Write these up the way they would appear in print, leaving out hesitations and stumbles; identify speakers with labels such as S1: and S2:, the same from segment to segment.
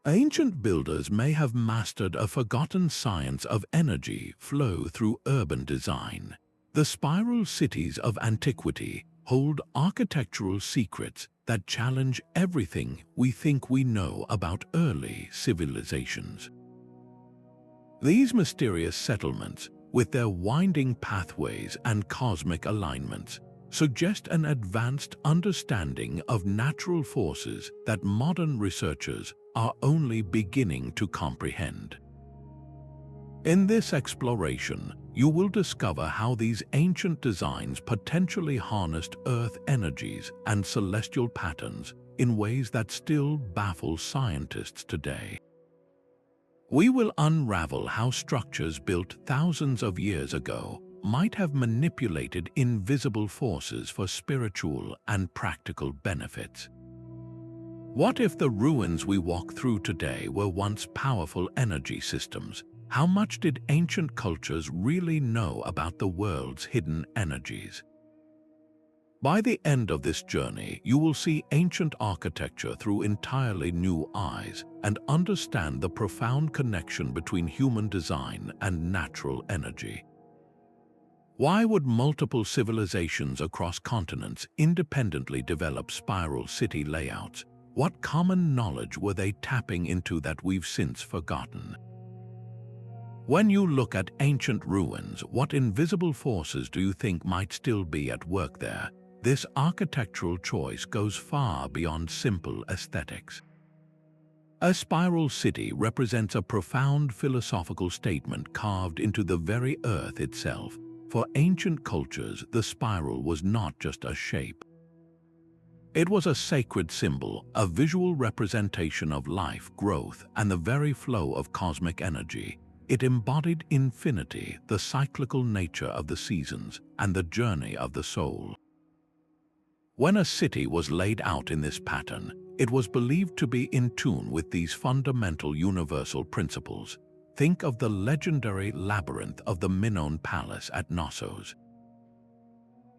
S1: Ancient builders may have mastered a forgotten science of energy flow through urban design. The spiral cities of antiquity hold architectural secrets that challenge everything we think we know about early civilizations. These mysterious settlements, with their winding pathways and cosmic alignments, suggest an advanced understanding of natural forces that modern researchers are only beginning to comprehend. In this exploration, you will discover how these ancient designs potentially harnessed Earth energies and celestial patterns in ways that still baffle scientists today. We will unravel how structures built thousands of years ago might have manipulated invisible forces for spiritual and practical benefits. What if the ruins we walk through today were once powerful energy systems? How much did ancient cultures really know about the world's hidden energies? By the end of this journey, you will see ancient architecture through entirely new eyes and understand the profound connection between human design and natural energy. Why would multiple civilizations across continents independently develop spiral city layouts? What common knowledge were they tapping into that we've since forgotten? When you look at ancient ruins, what invisible forces do you think might still be at work there? This architectural choice goes far beyond simple aesthetics. A spiral city represents a profound philosophical statement carved into the very earth itself. For ancient cultures, the spiral was not just a shape. It was a sacred symbol, a visual representation of life, growth, and the very flow of cosmic energy. It embodied infinity, the cyclical nature of the seasons, and the journey of the soul. When a city was laid out in this pattern, it was believed to be in tune with these fundamental universal principles. Think of the legendary Labyrinth of the Minoan Palace at Knossos.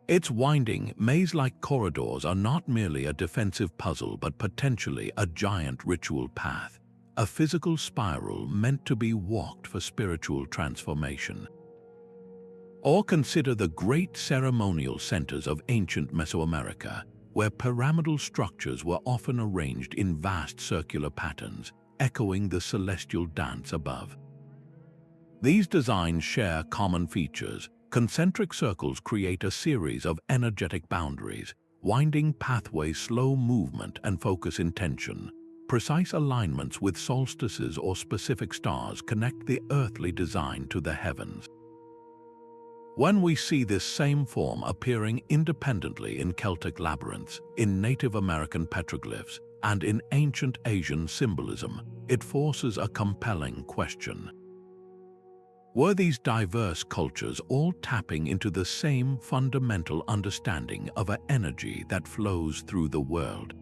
S1: Its winding, maze-like corridors are not merely a defensive puzzle but potentially a giant ritual path, a physical spiral meant to be walked for spiritual transformation. Or consider the great ceremonial centers of ancient Mesoamerica, where pyramidal structures were often arranged in vast circular patterns, echoing the celestial dance above. These designs share common features. Concentric circles create a series of energetic boundaries, winding pathways slow movement and focus intention. Precise alignments with solstices or specific stars connect the earthly design to the heavens. When we see this same form appearing independently in Celtic labyrinths, in Native American petroglyphs, and in ancient Asian symbolism, it forces a compelling question. Were these diverse cultures all tapping into the same fundamental understanding of an energy that flows through the world?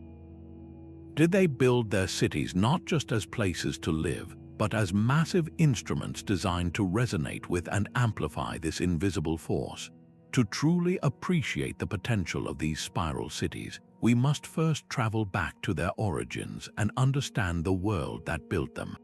S1: Did they build their cities not just as places to live, but as massive instruments designed to resonate with and amplify this invisible force? To truly appreciate the potential of these spiral cities, we must first travel back to their origins and understand the world that built them.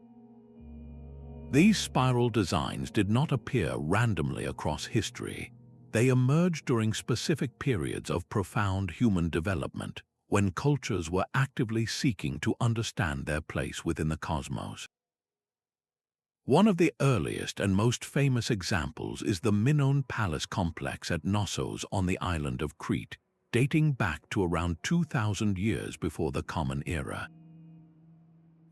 S1: These spiral designs did not appear randomly across history. They emerged during specific periods of profound human development, when cultures were actively seeking to understand their place within the cosmos. One of the earliest and most famous examples is the Minoan Palace complex at Knossos on the island of Crete, dating back to around 2,000 years before the Common Era.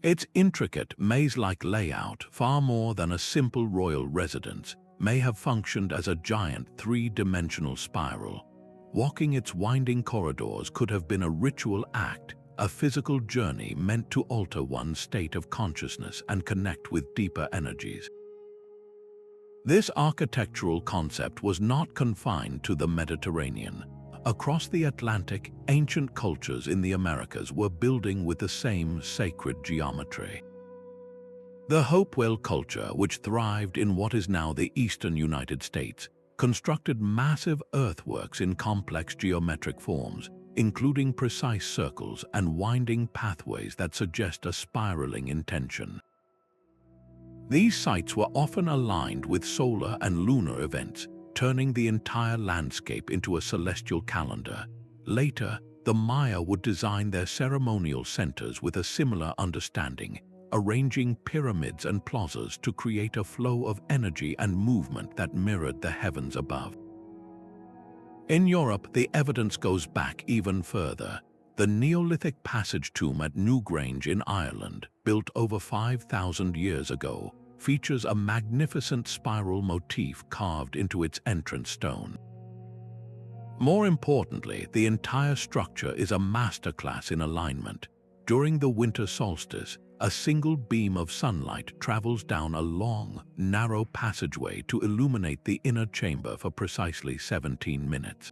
S1: Its intricate, maze-like layout, far more than a simple royal residence, may have functioned as a giant three-dimensional spiral. Walking its winding corridors could have been a ritual act, a physical journey meant to alter one's state of consciousness and connect with deeper energies. This architectural concept was not confined to the Mediterranean. Across the Atlantic, ancient cultures in the Americas were building with the same sacred geometry. The Hopewell culture, which thrived in what is now the eastern United States, constructed massive earthworks in complex geometric forms, including precise circles and winding pathways that suggest a spiraling intention. These sites were often aligned with solar and lunar events, turning the entire landscape into a celestial calendar. Later, the Maya would design their ceremonial centers with a similar understanding, arranging pyramids and plazas to create a flow of energy and movement that mirrored the heavens above. In Europe, the evidence goes back even further. The Neolithic passage tomb at Newgrange in Ireland, built over 5,000 years ago, features a magnificent spiral motif carved into its entrance stone. More importantly, the entire structure is a masterclass in alignment. During the winter solstice, a single beam of sunlight travels down a long, narrow passageway to illuminate the inner chamber for precisely 17 minutes.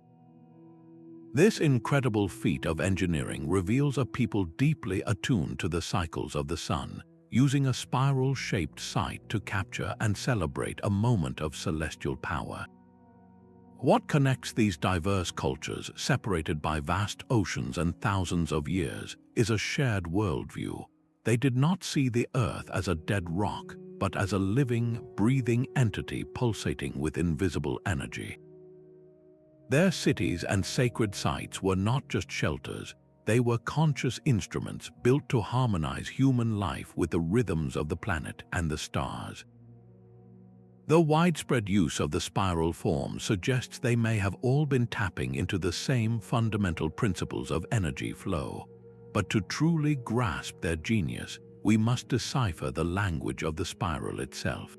S1: This incredible feat of engineering reveals a people deeply attuned to the cycles of the sun, using a spiral-shaped site to capture and celebrate a moment of celestial power. What connects these diverse cultures, separated by vast oceans and thousands of years, is a shared worldview. They did not see the Earth as a dead rock, but as a living, breathing entity pulsating with invisible energy. Their cities and sacred sites were not just shelters, they were conscious instruments built to harmonize human life with the rhythms of the planet and the stars. The widespread use of the spiral form suggests they may have all been tapping into the same fundamental principles of energy flow. But to truly grasp their genius, we must decipher the language of the spiral itself.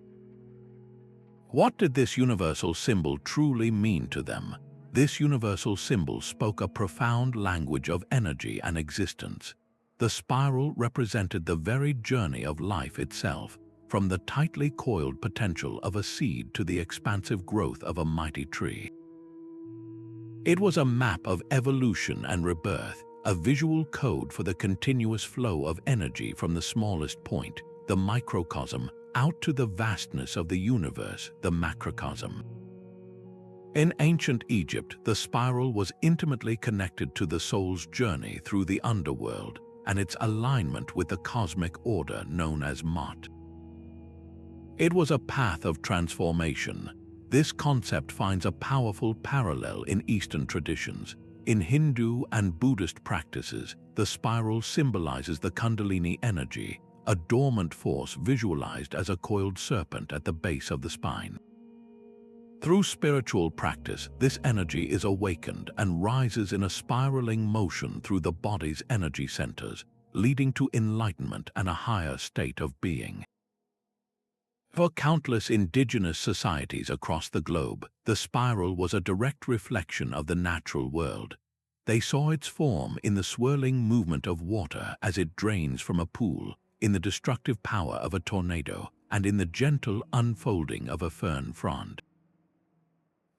S1: What did this universal symbol truly mean to them? This universal symbol spoke a profound language of energy and existence. The spiral represented the very journey of life itself, from the tightly coiled potential of a seed to the expansive growth of a mighty tree. It was a map of evolution and rebirth, a visual code for the continuous flow of energy from the smallest point, the microcosm, out to the vastness of the universe, the macrocosm. In ancient Egypt, the spiral was intimately connected to the soul's journey through the underworld and its alignment with the cosmic order known as Mot. It was a path of transformation. This concept finds a powerful parallel in Eastern traditions. In Hindu and Buddhist practices, the spiral symbolizes the Kundalini energy, a dormant force visualized as a coiled serpent at the base of the spine. Through spiritual practice, this energy is awakened and rises in a spiraling motion through the body's energy centers, leading to enlightenment and a higher state of being. For countless indigenous societies across the globe, the spiral was a direct reflection of the natural world. They saw its form in the swirling movement of water as it drains from a pool, in the destructive power of a tornado, and in the gentle unfolding of a fern frond.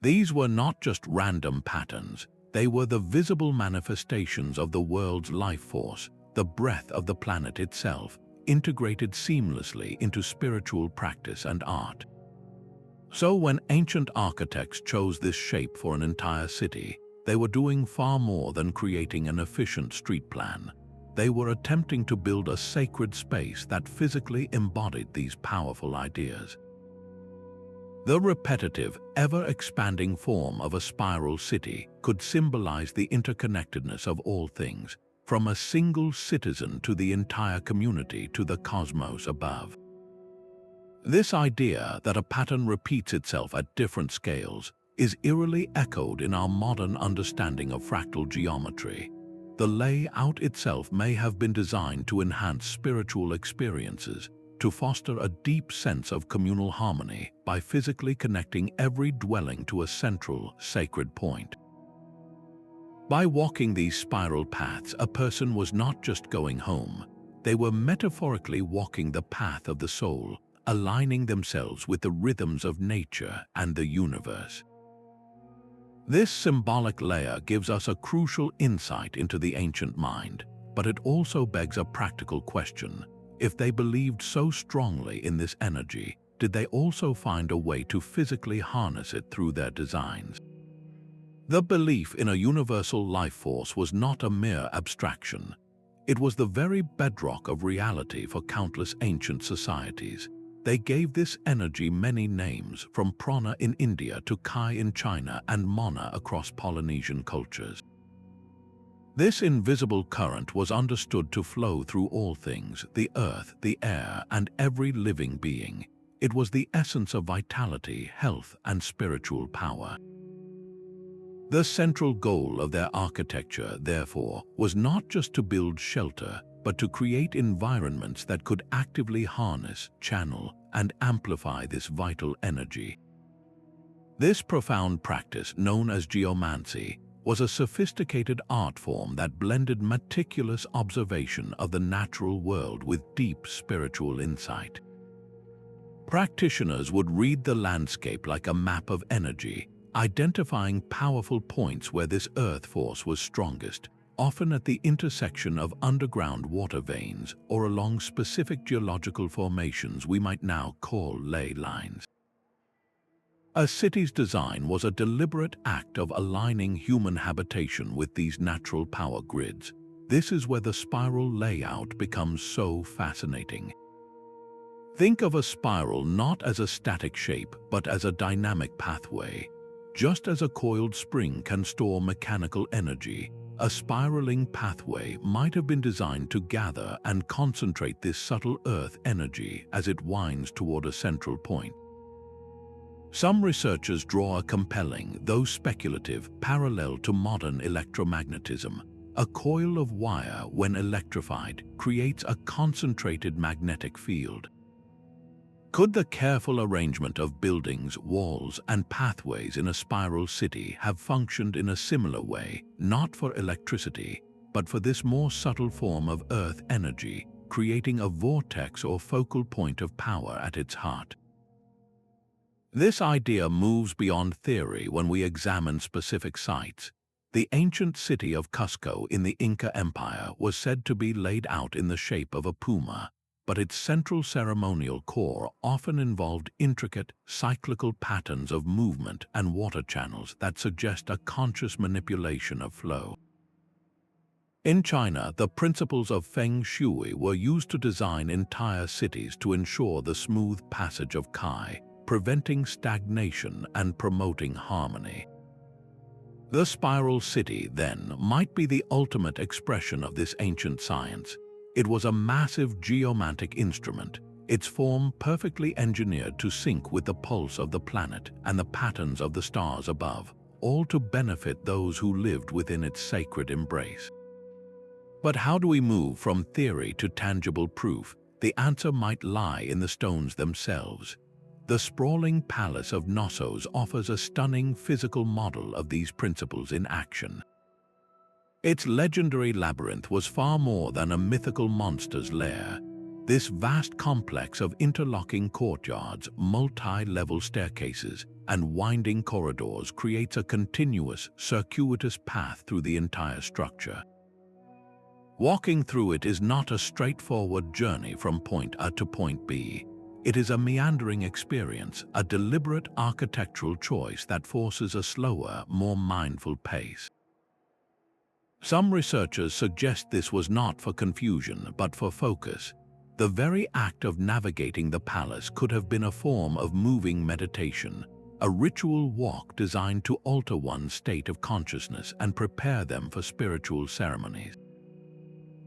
S1: These were not just random patterns, they were the visible manifestations of the world's life force, the breath of the planet itself, integrated seamlessly into spiritual practice and art. So when ancient architects chose this shape for an entire city, they were doing far more than creating an efficient street plan. They were attempting to build a sacred space that physically embodied these powerful ideas. The repetitive, ever-expanding form of a spiral city could symbolize the interconnectedness of all things, from a single citizen to the entire community to the cosmos above. This idea that a pattern repeats itself at different scales is eerily echoed in our modern understanding of fractal geometry. The layout itself may have been designed to enhance spiritual experiences, to foster a deep sense of communal harmony by physically connecting every dwelling to a central, sacred point. By walking these spiral paths, a person was not just going home. They were metaphorically walking the path of the soul, aligning themselves with the rhythms of nature and the universe. This symbolic layer gives us a crucial insight into the ancient mind, but it also begs a practical question. If they believed so strongly in this energy, did they also find a way to physically harness it through their designs? The belief in a universal life force was not a mere abstraction. It was the very bedrock of reality for countless ancient societies. They gave this energy many names, from prana in India to kai in China and mana across Polynesian cultures. This invisible current was understood to flow through all things, the earth, the air, and every living being. It was the essence of vitality, health, and spiritual power. The central goal of their architecture, therefore, was not just to build shelter, but to create environments that could actively harness, channel, and amplify this vital energy. This profound practice, known as geomancy, was a sophisticated art form that blended meticulous observation of the natural world with deep spiritual insight. Practitioners would read the landscape like a map of energy, identifying powerful points where this earth force was strongest, often at the intersection of underground water veins or along specific geological formations we might now call ley lines. A city's design was a deliberate act of aligning human habitation with these natural power grids. This is where the spiral layout becomes so fascinating. Think of a spiral not as a static shape, but as a dynamic pathway. Just as a coiled spring can store mechanical energy, a spiraling pathway might have been designed to gather and concentrate this subtle earth energy as it winds toward a central point. Some researchers draw a compelling, though speculative, parallel to modern electromagnetism. A coil of wire, when electrified, creates a concentrated magnetic field. Could the careful arrangement of buildings, walls, and pathways in a spiral city have functioned in a similar way, not for electricity, but for this more subtle form of earth energy, creating a vortex or focal point of power at its heart? This idea moves beyond theory when we examine specific sites. The ancient city of Cusco in the Inca Empire was said to be laid out in the shape of a puma, but its central ceremonial core often involved intricate, cyclical patterns of movement and water channels that suggest a conscious manipulation of flow. In China, the principles of Feng Shui were used to design entire cities to ensure the smooth passage of Kai, preventing stagnation and promoting harmony. The spiral city, then, might be the ultimate expression of this ancient science. It was a massive geomantic instrument, its form perfectly engineered to sync with the pulse of the planet and the patterns of the stars above, all to benefit those who lived within its sacred embrace. But how do we move from theory to tangible proof? The answer might lie in the stones themselves. The sprawling palace of Knossos offers a stunning physical model of these principles in action. Its legendary labyrinth was far more than a mythical monster's lair. This vast complex of interlocking courtyards, multi-level staircases, and winding corridors creates a continuous, circuitous path through the entire structure. Walking through it is not a straightforward journey from point A to point B. It is a meandering experience, a deliberate architectural choice that forces a slower, more mindful pace. Some researchers suggest this was not for confusion, but for focus. The very act of navigating the palace could have been a form of moving meditation, a ritual walk designed to alter one's state of consciousness and prepare them for spiritual ceremonies.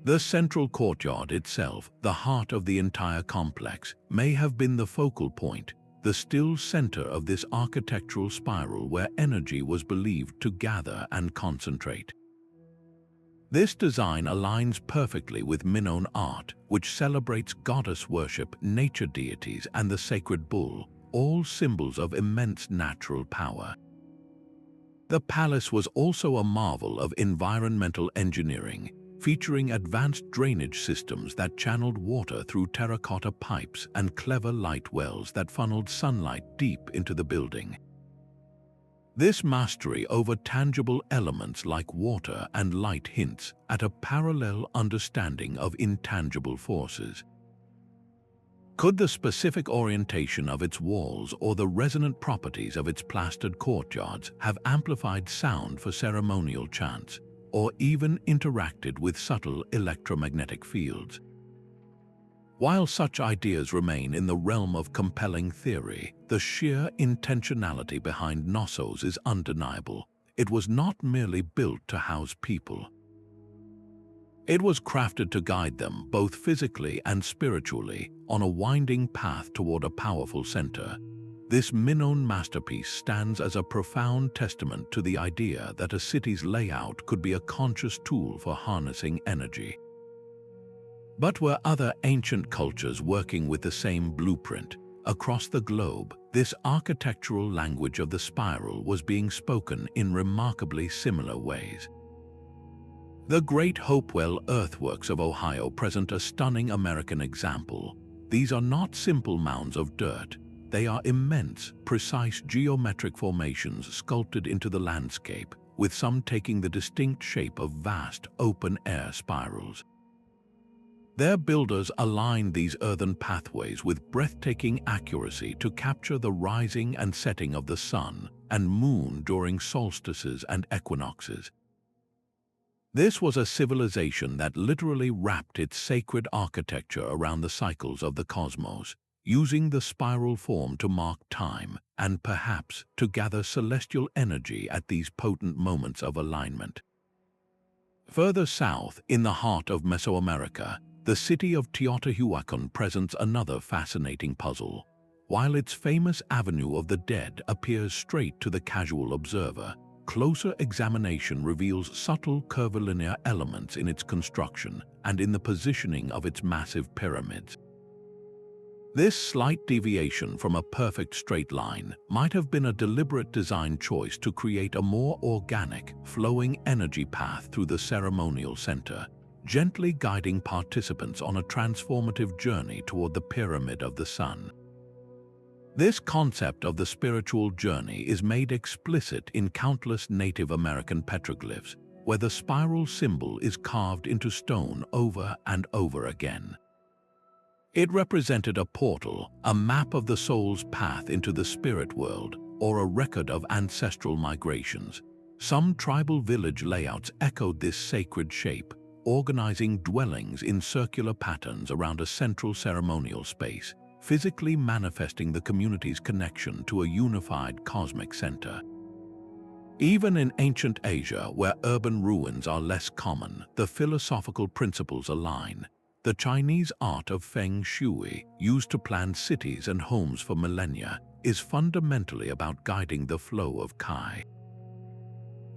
S1: The central courtyard itself, the heart of the entire complex, may have been the focal point, the still center of this architectural spiral where energy was believed to gather and concentrate. This design aligns perfectly with Minoan art, which celebrates goddess worship, nature deities, and the sacred bull, all symbols of immense natural power. The palace was also a marvel of environmental engineering, featuring advanced drainage systems that channeled water through terracotta pipes and clever light wells that funneled sunlight deep into the building. This mastery over tangible elements like water and light hints at a parallel understanding of intangible forces. Could the specific orientation of its walls or the resonant properties of its plastered courtyards have amplified sound for ceremonial chants, or even interacted with subtle electromagnetic fields? While such ideas remain in the realm of compelling theory, the sheer intentionality behind Knossos is undeniable. It was not merely built to house people. It was crafted to guide them, both physically and spiritually, on a winding path toward a powerful center. This Minoan masterpiece stands as a profound testament to the idea that a city's layout could be a conscious tool for harnessing energy. But were other ancient cultures working with the same blueprint? Across the globe, this architectural language of the spiral was being spoken in remarkably similar ways. The Great Hopewell Earthworks of Ohio present a stunning American example. These are not simple mounds of dirt. They are immense, precise geometric formations sculpted into the landscape, with some taking the distinct shape of vast, open-air spirals. Their builders aligned these earthen pathways with breathtaking accuracy to capture the rising and setting of the sun and moon during solstices and equinoxes. This was a civilization that literally wrapped its sacred architecture around the cycles of the cosmos, using the spiral form to mark time and perhaps to gather celestial energy at these potent moments of alignment. Further south, in the heart of Mesoamerica, the city of Teotihuacan presents another fascinating puzzle. While its famous Avenue of the Dead appears straight to the casual observer, closer examination reveals subtle curvilinear elements in its construction and in the positioning of its massive pyramids. This slight deviation from a perfect straight line might have been a deliberate design choice to create a more organic, flowing energy path through the ceremonial center, gently guiding participants on a transformative journey toward the Pyramid of the Sun. This concept of the spiritual journey is made explicit in countless Native American petroglyphs, where the spiral symbol is carved into stone over and over again. It represented a portal, a map of the soul's path into the spirit world, or a record of ancestral migrations. Some tribal village layouts echoed this sacred shape, organizing dwellings in circular patterns around a central ceremonial space, physically manifesting the community's connection to a unified cosmic center. Even in ancient Asia, where urban ruins are less common, the philosophical principles align. The Chinese art of Feng Shui, used to plan cities and homes for millennia, is fundamentally about guiding the flow of Kai.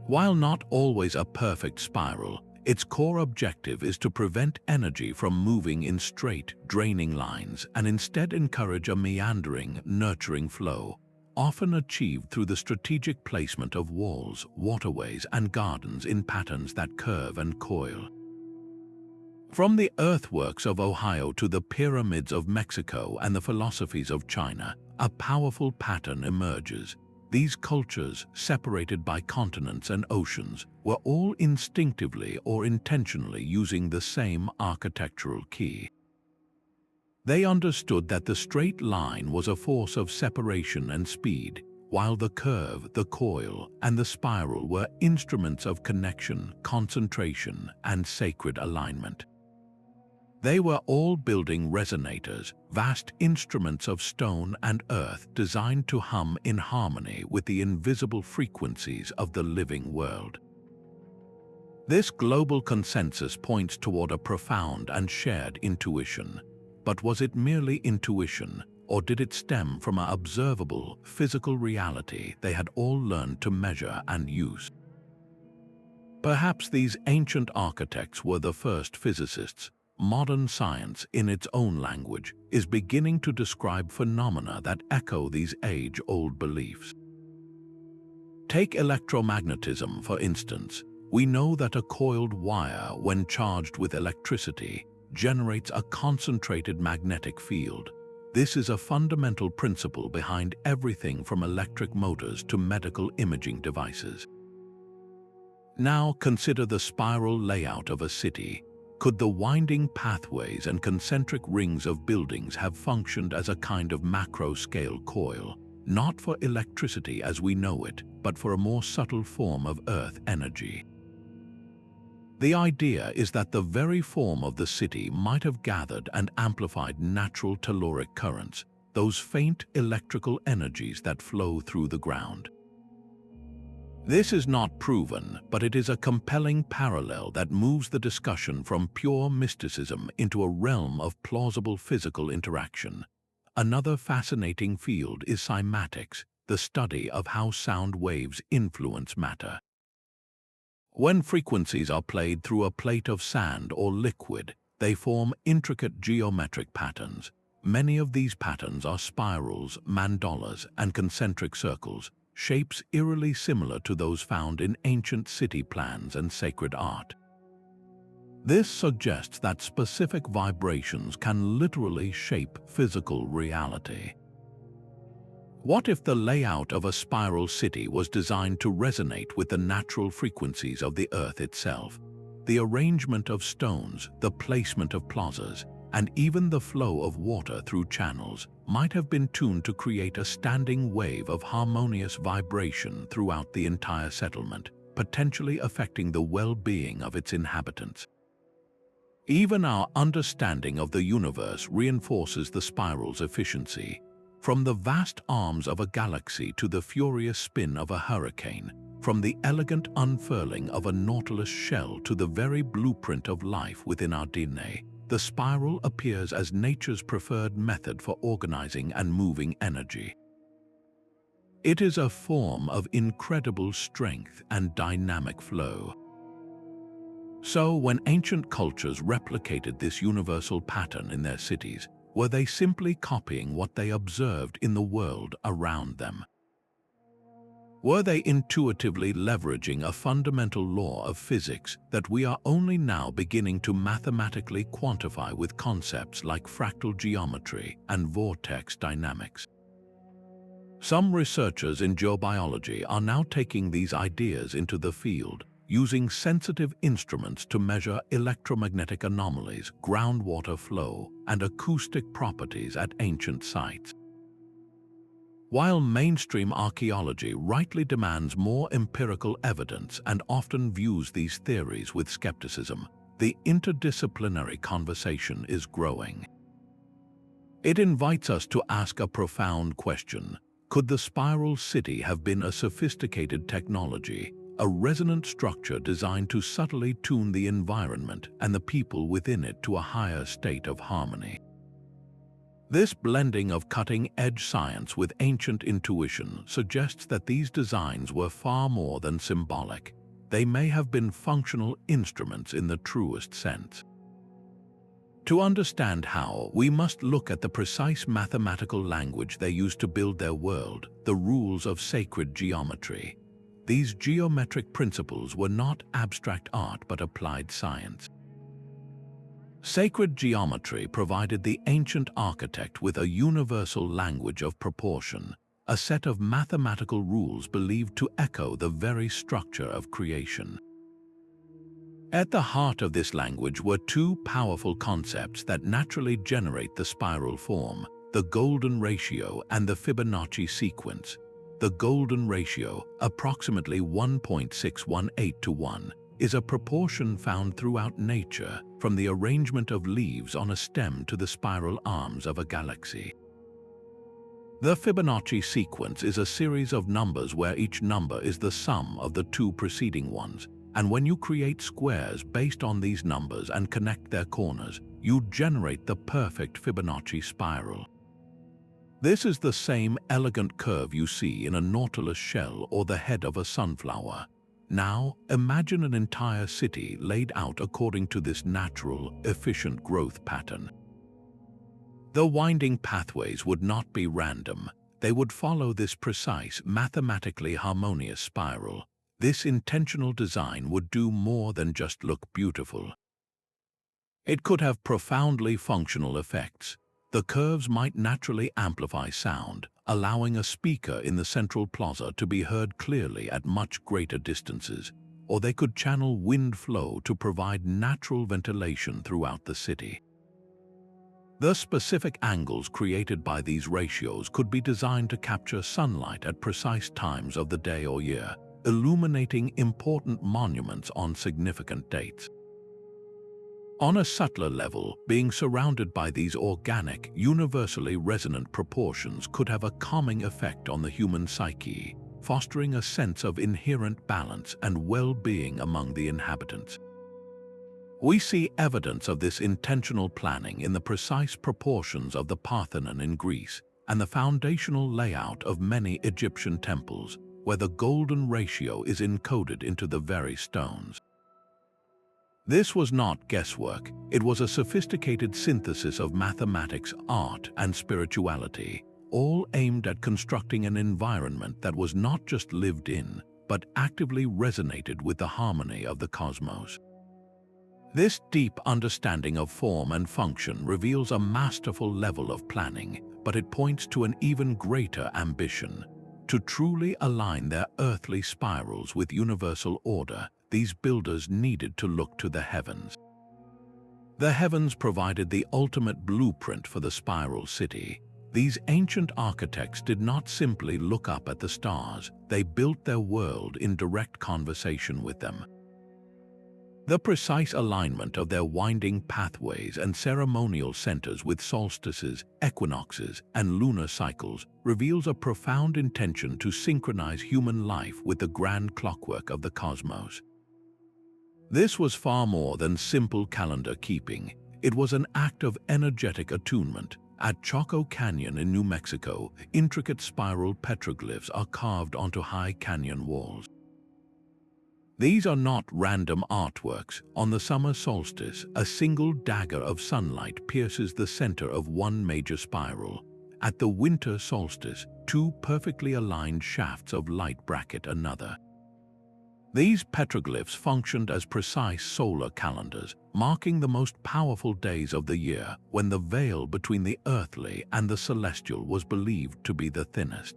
S1: While not always a perfect spiral, its core objective is to prevent energy from moving in straight, draining lines and instead encourage a meandering, nurturing flow, often achieved through the strategic placement of walls, waterways, and gardens in patterns that curve and coil. From the earthworks of Ohio to the pyramids of Mexico and the philosophies of China, a powerful pattern emerges. These cultures, separated by continents and oceans, were all instinctively or intentionally using the same architectural key. They understood that the straight line was a force of separation and speed, while the curve, the coil, and the spiral were instruments of connection, concentration, and sacred alignment. They were all building resonators, vast instruments of stone and earth designed to hum in harmony with the invisible frequencies of the living world. This global consensus points toward a profound and shared intuition. But was it merely intuition, or did it stem from an observable, physical reality they had all learned to measure and use? Perhaps these ancient architects were the first physicists. Modern science, in its own language, is beginning to describe phenomena that echo these age-old beliefs. Take electromagnetism, for instance. We know that a coiled wire, when charged with electricity, generates a concentrated magnetic field. This is a fundamental principle behind everything from electric motors to medical imaging devices. Now consider the spiral layout of a city. Could the winding pathways and concentric rings of buildings have functioned as a kind of macro-scale coil, not for electricity as we know it, but for a more subtle form of earth energy? The idea is that the very form of the city might have gathered and amplified natural telluric currents, those faint electrical energies that flow through the ground. This is not proven, but it is a compelling parallel that moves the discussion from pure mysticism into a realm of plausible physical interaction. Another fascinating field is cymatics, the study of how sound waves influence matter. When frequencies are played through a plate of sand or liquid, they form intricate geometric patterns. Many of these patterns are spirals, mandalas, and concentric circles, shapes eerily similar to those found in ancient city plans and sacred art. This suggests that specific vibrations can literally shape physical reality. What if the layout of a spiral city was designed to resonate with the natural frequencies of the Earth itself? The arrangement of stones, the placement of plazas, and even the flow of water through channels might have been tuned to create a standing wave of harmonious vibration throughout the entire settlement, potentially affecting the well-being of its inhabitants. Even our understanding of the universe reinforces the spiral's efficiency. From the vast arms of a galaxy to the furious spin of a hurricane, from the elegant unfurling of a nautilus shell to the very blueprint of life within our DNA, the spiral appears as nature's preferred method for organizing and moving energy. It is a form of incredible strength and dynamic flow. So, when ancient cultures replicated this universal pattern in their cities, were they simply copying what they observed in the world around them? Were they intuitively leveraging a fundamental law of physics that we are only now beginning to mathematically quantify with concepts like fractal geometry and vortex dynamics? Some researchers in geobiology are now taking these ideas into the field, using sensitive instruments to measure electromagnetic anomalies, groundwater flow, and acoustic properties at ancient sites. While mainstream archaeology rightly demands more empirical evidence and often views these theories with skepticism, the interdisciplinary conversation is growing. It invites us to ask a profound question: could the spiral city have been a sophisticated technology, a resonant structure designed to subtly tune the environment and the people within it to a higher state of harmony? This blending of cutting-edge science with ancient intuition suggests that these designs were far more than symbolic. They may have been functional instruments in the truest sense. To understand how, we must look at the precise mathematical language they used to build their world, the rules of sacred geometry. These geometric principles were not abstract art but applied science. Sacred geometry provided the ancient architect with a universal language of proportion, a set of mathematical rules believed to echo the very structure of creation. At the heart of this language were two powerful concepts that naturally generate the spiral form: the golden ratio and the Fibonacci sequence. The golden ratio, approximately 1.618 to 1, is a proportion found throughout nature, from the arrangement of leaves on a stem to the spiral arms of a galaxy. The Fibonacci sequence is a series of numbers where each number is the sum of the two preceding ones, and when you create squares based on these numbers and connect their corners, you generate the perfect Fibonacci spiral. This is the same elegant curve you see in a nautilus shell or the head of a sunflower. Now, imagine an entire city laid out according to this natural, efficient growth pattern. The winding pathways would not be random. They would follow this precise, mathematically harmonious spiral. This intentional design would do more than just look beautiful. It could have profoundly functional effects. The curves might naturally amplify sound, allowing a speaker in the central plaza to be heard clearly at much greater distances. or they could channel wind flow to provide natural ventilation throughout the city. The specific angles created by these ratios could be designed to capture sunlight at precise times of the day or year, illuminating important monuments on significant dates. On a subtler level, being surrounded by these organic, universally resonant proportions could have a calming effect on the human psyche, fostering a sense of inherent balance and well-being among the inhabitants. We see evidence of this intentional planning in the precise proportions of the Parthenon in Greece and the foundational layout of many Egyptian temples, where the golden ratio is encoded into the very stones. This was not guesswork, it was a sophisticated synthesis of mathematics, art, and spirituality, all aimed at constructing an environment that was not just lived in, but actively resonated with the harmony of the cosmos. This deep understanding of form and function reveals a masterful level of planning, but it points to an even greater ambition. To truly align their earthly spirals with universal order, these builders needed to look to the heavens. The heavens provided the ultimate blueprint for the spiral city. These ancient architects did not simply look up at the stars, they built their world in direct conversation with them. The precise alignment of their winding pathways and ceremonial centers with solstices, equinoxes, and lunar cycles reveals a profound intention to synchronize human life with the grand clockwork of the cosmos. This was far more than simple calendar keeping. It was an act of energetic attunement. At Chaco Canyon in New Mexico, intricate spiral petroglyphs are carved onto high canyon walls. These are not random artworks. On the summer solstice, a single dagger of sunlight pierces the center of one major spiral. At the winter solstice, two perfectly aligned shafts of light bracket another. These petroglyphs functioned as precise solar calendars, marking the most powerful days of the year when the veil between the earthly and the celestial was believed to be the thinnest.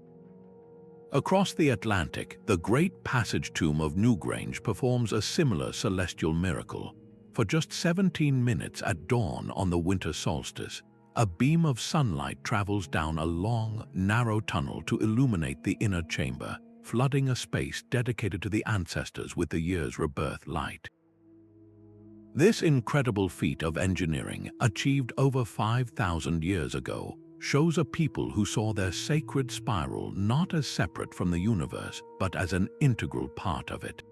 S1: Across the Atlantic, the Great Passage Tomb of Newgrange performs a similar celestial miracle. For just 17 minutes at dawn on the winter solstice, a beam of sunlight travels down a long, narrow tunnel to illuminate the inner chamber, flooding a space dedicated to the ancestors with the year's rebirth light. This incredible feat of engineering, achieved over 5,000 years ago, shows a people who saw their sacred spiral not as separate from the universe, but as an integral part of it.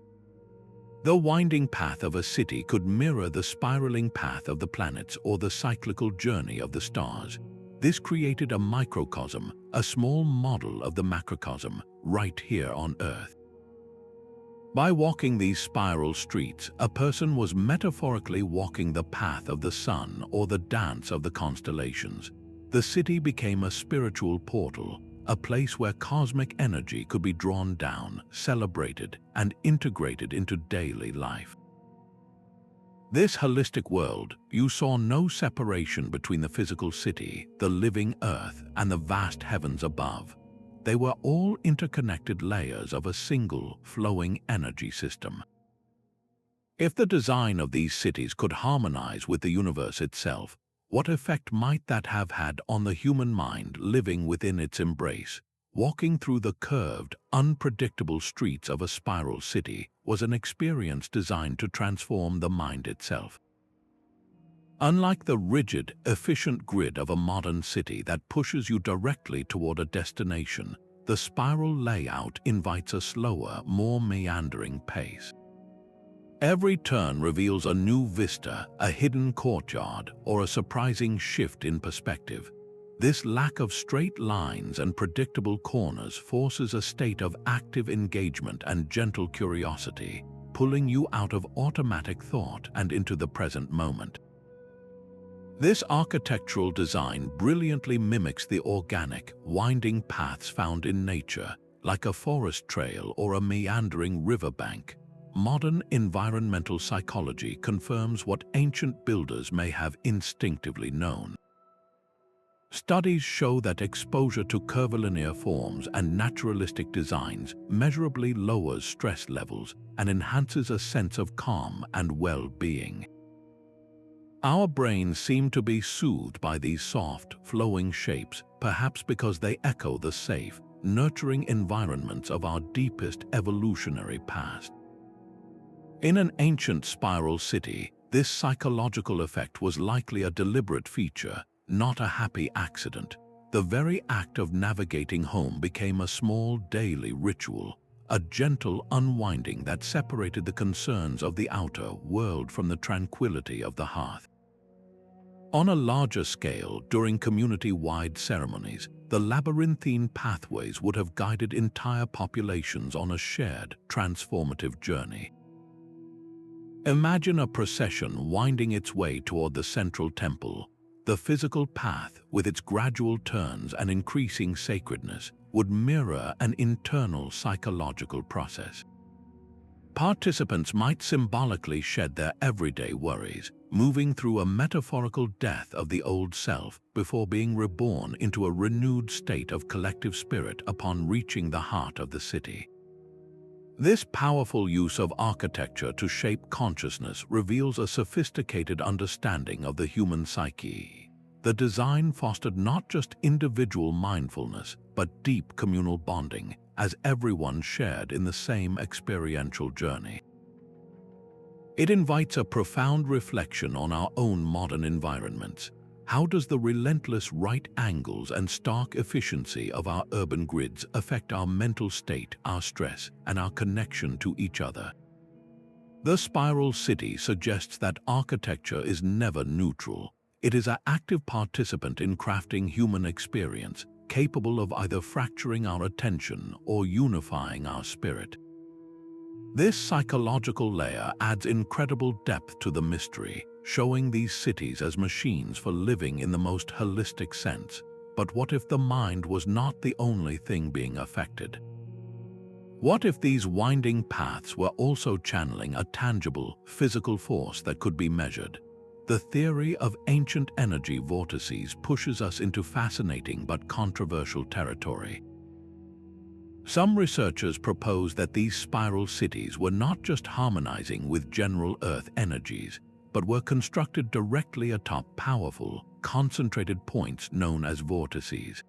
S1: The winding path of a city could mirror the spiraling path of the planets or the cyclical journey of the stars. This created a microcosm, a small model of the macrocosm, right here on Earth. By walking these spiral streets, a person was metaphorically walking the path of the sun or the dance of the constellations. The city became a spiritual portal, a place where cosmic energy could be drawn down, celebrated, and integrated into daily life. This holistic world, you saw no separation between the physical city, the living earth, and the vast heavens above. They were all interconnected layers of a single, flowing energy system. If the design of these cities could harmonize with the universe itself, what effect might that have had on the human mind living within its embrace? Walking through the curved, unpredictable streets of a spiral city was an experience designed to transform the mind itself. Unlike the rigid, efficient grid of a modern city that pushes you directly toward a destination, the spiral layout invites a slower, more meandering pace. Every turn reveals a new vista, a hidden courtyard, or a surprising shift in perspective. This lack of straight lines and predictable corners forces a state of active engagement and gentle curiosity, pulling you out of automatic thought and into the present moment. This architectural design brilliantly mimics the organic, winding paths found in nature, like a forest trail or a meandering riverbank. Modern environmental psychology confirms what ancient builders may have instinctively known. Studies show that exposure to curvilinear forms and naturalistic designs measurably lowers stress levels and enhances a sense of calm and well-being. Our brains seem to be soothed by these soft, flowing shapes, perhaps because they echo the safe, nurturing environments of our deepest evolutionary past. In an ancient spiral city, this psychological effect was likely a deliberate feature, not a happy accident. The very act of navigating home became a small daily ritual, a gentle unwinding that separated the concerns of the outer world from the tranquility of the hearth. On a larger scale, during community-wide ceremonies, the labyrinthine pathways would have guided entire populations on a shared, transformative journey. Imagine a procession winding its way toward the central temple. The physical path, with its gradual turns and increasing sacredness, would mirror an internal psychological process. Participants might symbolically shed their everyday worries, moving through a metaphorical death of the old self before being reborn into a renewed state of collective spirit upon reaching the heart of the city. This powerful use of architecture to shape consciousness reveals a sophisticated understanding of the human psyche. The design fostered not just individual mindfulness, but deep communal bonding, as everyone shared in the same experiential journey. It invites a profound reflection on our own modern environments. How does the relentless right angles and stark efficiency of our urban grids affect our mental state, our stress, and our connection to each other? The spiral city suggests that architecture is never neutral. It is an active participant in crafting human experience, capable of either fracturing our attention or unifying our spirit. This psychological layer adds incredible depth to the mystery, showing these cities as machines for living in the most holistic sense. But what if the mind was not the only thing being affected? What if these winding paths were also channeling a tangible, physical force that could be measured? The theory of ancient energy vortices pushes us into fascinating but controversial territory. Some researchers propose that these spiral cities were not just harmonizing with general Earth energies, but were constructed directly atop powerful, concentrated points known as vortices.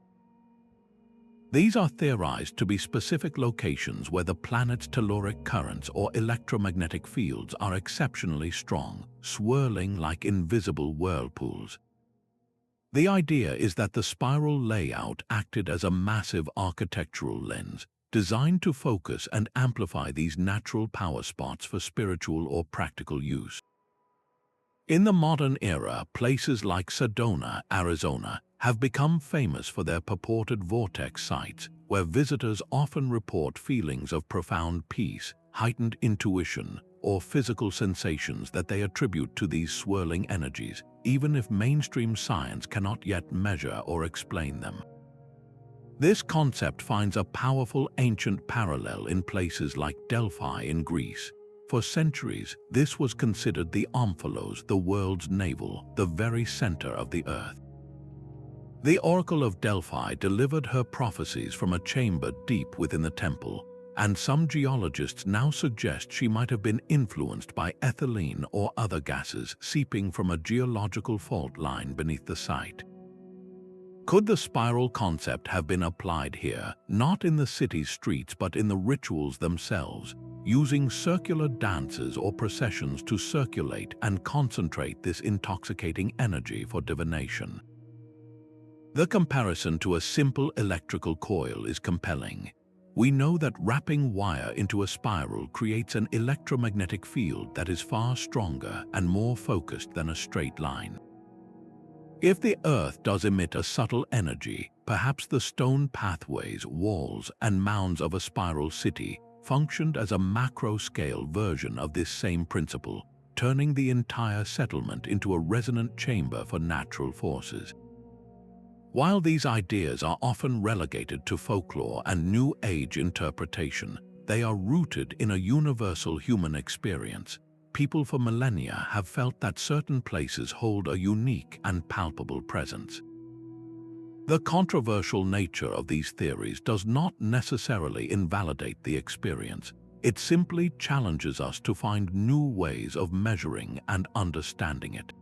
S1: These are theorized to be specific locations where the planet's telluric currents or electromagnetic fields are exceptionally strong, swirling like invisible whirlpools. The idea is that the spiral layout acted as a massive architectural lens, designed to focus and amplify these natural power spots for spiritual or practical use. In the modern era, places like Sedona, Arizona, have become famous for their purported vortex sites, where visitors often report feelings of profound peace, heightened intuition, or physical sensations that they attribute to these swirling energies, even if mainstream science cannot yet measure or explain them. This concept finds a powerful ancient parallel in places like Delphi in Greece. For centuries, this was considered the omphalos, the world's navel, the very center of the earth. The Oracle of Delphi delivered her prophecies from a chamber deep within the temple, and some geologists now suggest she might have been influenced by ethylene or other gases seeping from a geological fault line beneath the site. Could the spiral concept have been applied here, not in the city's streets but in the rituals themselves, using circular dances or processions to circulate and concentrate this intoxicating energy for divination? The comparison to a simple electrical coil is compelling. We know that wrapping wire into a spiral creates an electromagnetic field that is far stronger and more focused than a straight line. If the Earth does emit a subtle energy, perhaps the stone pathways, walls, and mounds of a spiral city functioned as a macro-scale version of this same principle, turning the entire settlement into a resonant chamber for natural forces. While these ideas are often relegated to folklore and New Age interpretation, they are rooted in a universal human experience. People for millennia have felt that certain places hold a unique and palpable presence. The controversial nature of these theories does not necessarily invalidate the experience. It simply challenges us to find new ways of measuring and understanding it.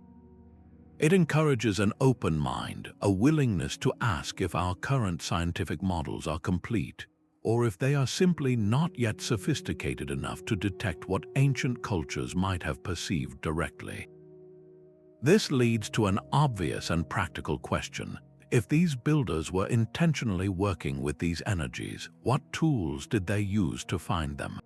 S1: It encourages an open mind, a willingness to ask if our current scientific models are complete, or if they are simply not yet sophisticated enough to detect what ancient cultures might have perceived directly. This leads to an obvious and practical question. If these builders were intentionally working with these energies, what tools did they use to find them?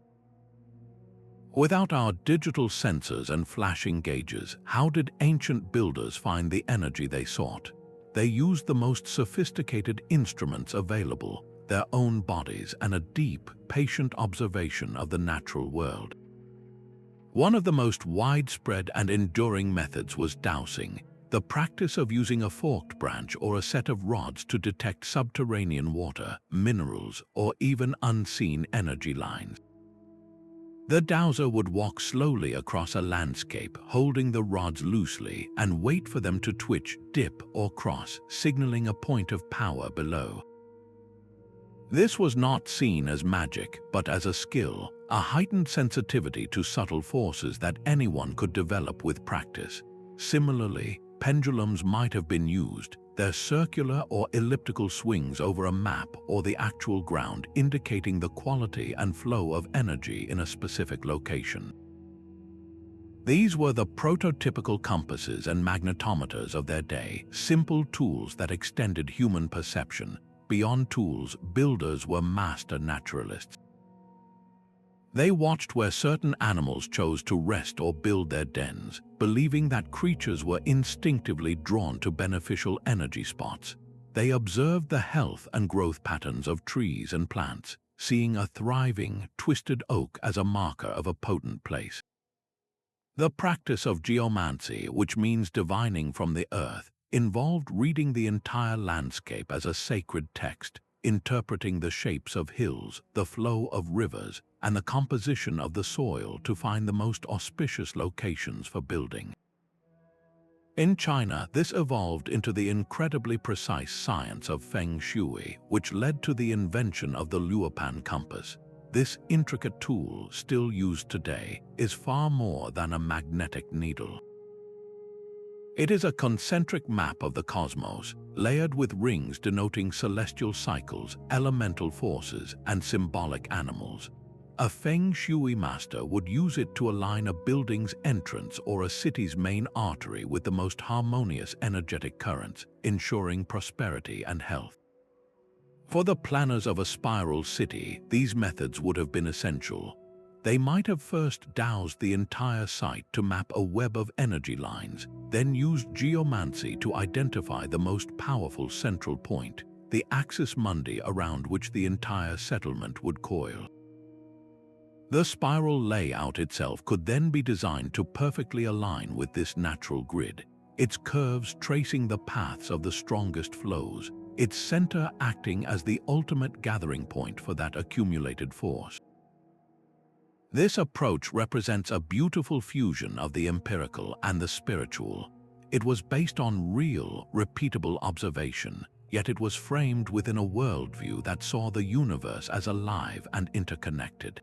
S1: Without our digital sensors and flashing gauges, how did ancient builders find the energy they sought? They used the most sophisticated instruments available, their own bodies, and a deep, patient observation of the natural world. One of the most widespread and enduring methods was dowsing, the practice of using a forked branch or a set of rods to detect subterranean water, minerals, or even unseen energy lines. The dowser would walk slowly across a landscape, holding the rods loosely, and wait for them to twitch, dip, or cross, signaling a point of power below. This was not seen as magic, but as a skill, a heightened sensitivity to subtle forces that anyone could develop with practice. Similarly, pendulums might have been used, their circular or elliptical swings over a map or the actual ground indicating the quality and flow of energy in a specific location. These were the prototypical compasses and magnetometers of their day, simple tools that extended human perception. Beyond tools, builders were master naturalists. They watched where certain animals chose to rest or build their dens, believing that creatures were instinctively drawn to beneficial energy spots. They observed the health and growth patterns of trees and plants, seeing a thriving, twisted oak as a marker of a potent place. The practice of geomancy, which means divining from the earth, involved reading the entire landscape as a sacred text, interpreting the shapes of hills, the flow of rivers, and the composition of the soil to find the most auspicious locations for building. In China, this evolved into the incredibly precise science of Feng Shui, which led to the invention of the Luopan compass. This intricate tool, still used today, is far more than a magnetic needle. It is a concentric map of the cosmos, layered with rings denoting celestial cycles, elemental forces, and symbolic animals. A Feng Shui master would use it to align a building's entrance or a city's main artery with the most harmonious energetic currents, ensuring prosperity and health. For the planners of a spiral city, these methods would have been essential. They might have first dowsed the entire site to map a web of energy lines, then used geomancy to identify the most powerful central point, the axis mundi around which the entire settlement would coil. The spiral layout itself could then be designed to perfectly align with this natural grid, its curves tracing the paths of the strongest flows, its center acting as the ultimate gathering point for that accumulated force. This approach represents a beautiful fusion of the empirical and the spiritual. It was based on real, repeatable observation, yet it was framed within a worldview that saw the universe as alive and interconnected.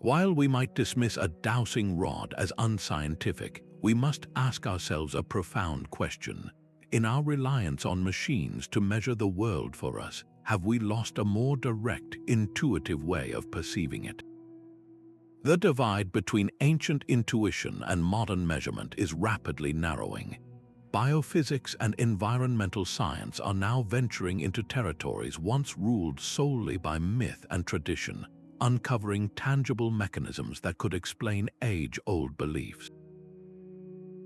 S1: While we might dismiss a dowsing rod as unscientific, we must ask ourselves a profound question. In our reliance on machines to measure the world for us, have we lost a more direct, intuitive way of perceiving it? The divide between ancient intuition and modern measurement is rapidly narrowing. Biophysics and environmental science are now venturing into territories once ruled solely by myth and tradition, uncovering tangible mechanisms that could explain age-old beliefs.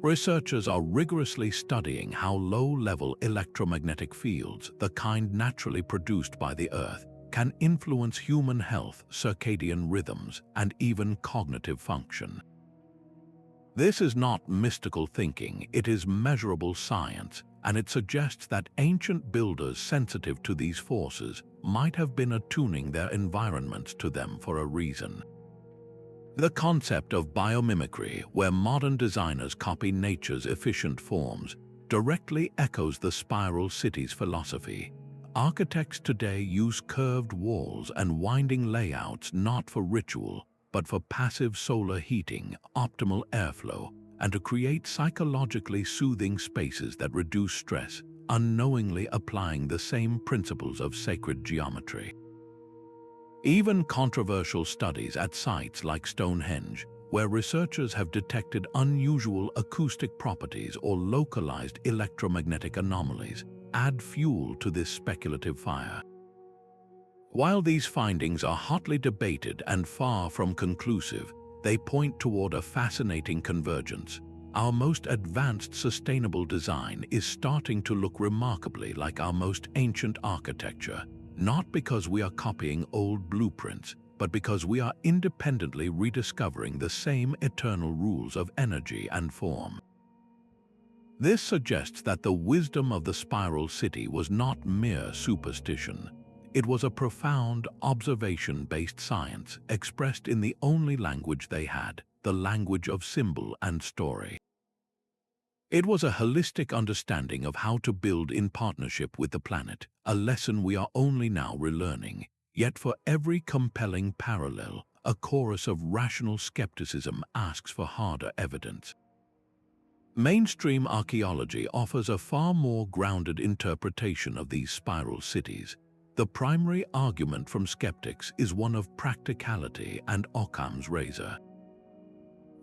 S1: Researchers are rigorously studying how low-level electromagnetic fields, the kind naturally produced by the Earth, can influence human health, circadian rhythms, and even cognitive function. This is not mystical thinking, it is measurable science, and it suggests that ancient builders sensitive to these forces might have been attuning their environments to them for a reason. The concept of biomimicry, where modern designers copy nature's efficient forms, directly echoes the spiral city's philosophy. Architects today use curved walls and winding layouts not for ritual, but for passive solar heating, optimal airflow, and to create psychologically soothing spaces that reduce stress, unknowingly applying the same principles of sacred geometry. Even controversial studies at sites like Stonehenge, where researchers have detected unusual acoustic properties or localized electromagnetic anomalies, add fuel to this speculative fire. While these findings are hotly debated and far from conclusive, they point toward a fascinating convergence. Our most advanced sustainable design is starting to look remarkably like our most ancient architecture, not because we are copying old blueprints, but because we are independently rediscovering the same eternal rules of energy and form. This suggests that the wisdom of the spiral city was not mere superstition. It was a profound, observation-based science expressed in the only language they had, the language of symbol and story. It was a holistic understanding of how to build in partnership with the planet, a lesson we are only now relearning. Yet for every compelling parallel, a chorus of rational skepticism asks for harder evidence. Mainstream archaeology offers a far more grounded interpretation of these spiral cities. The primary argument from skeptics is one of practicality and Occam's razor.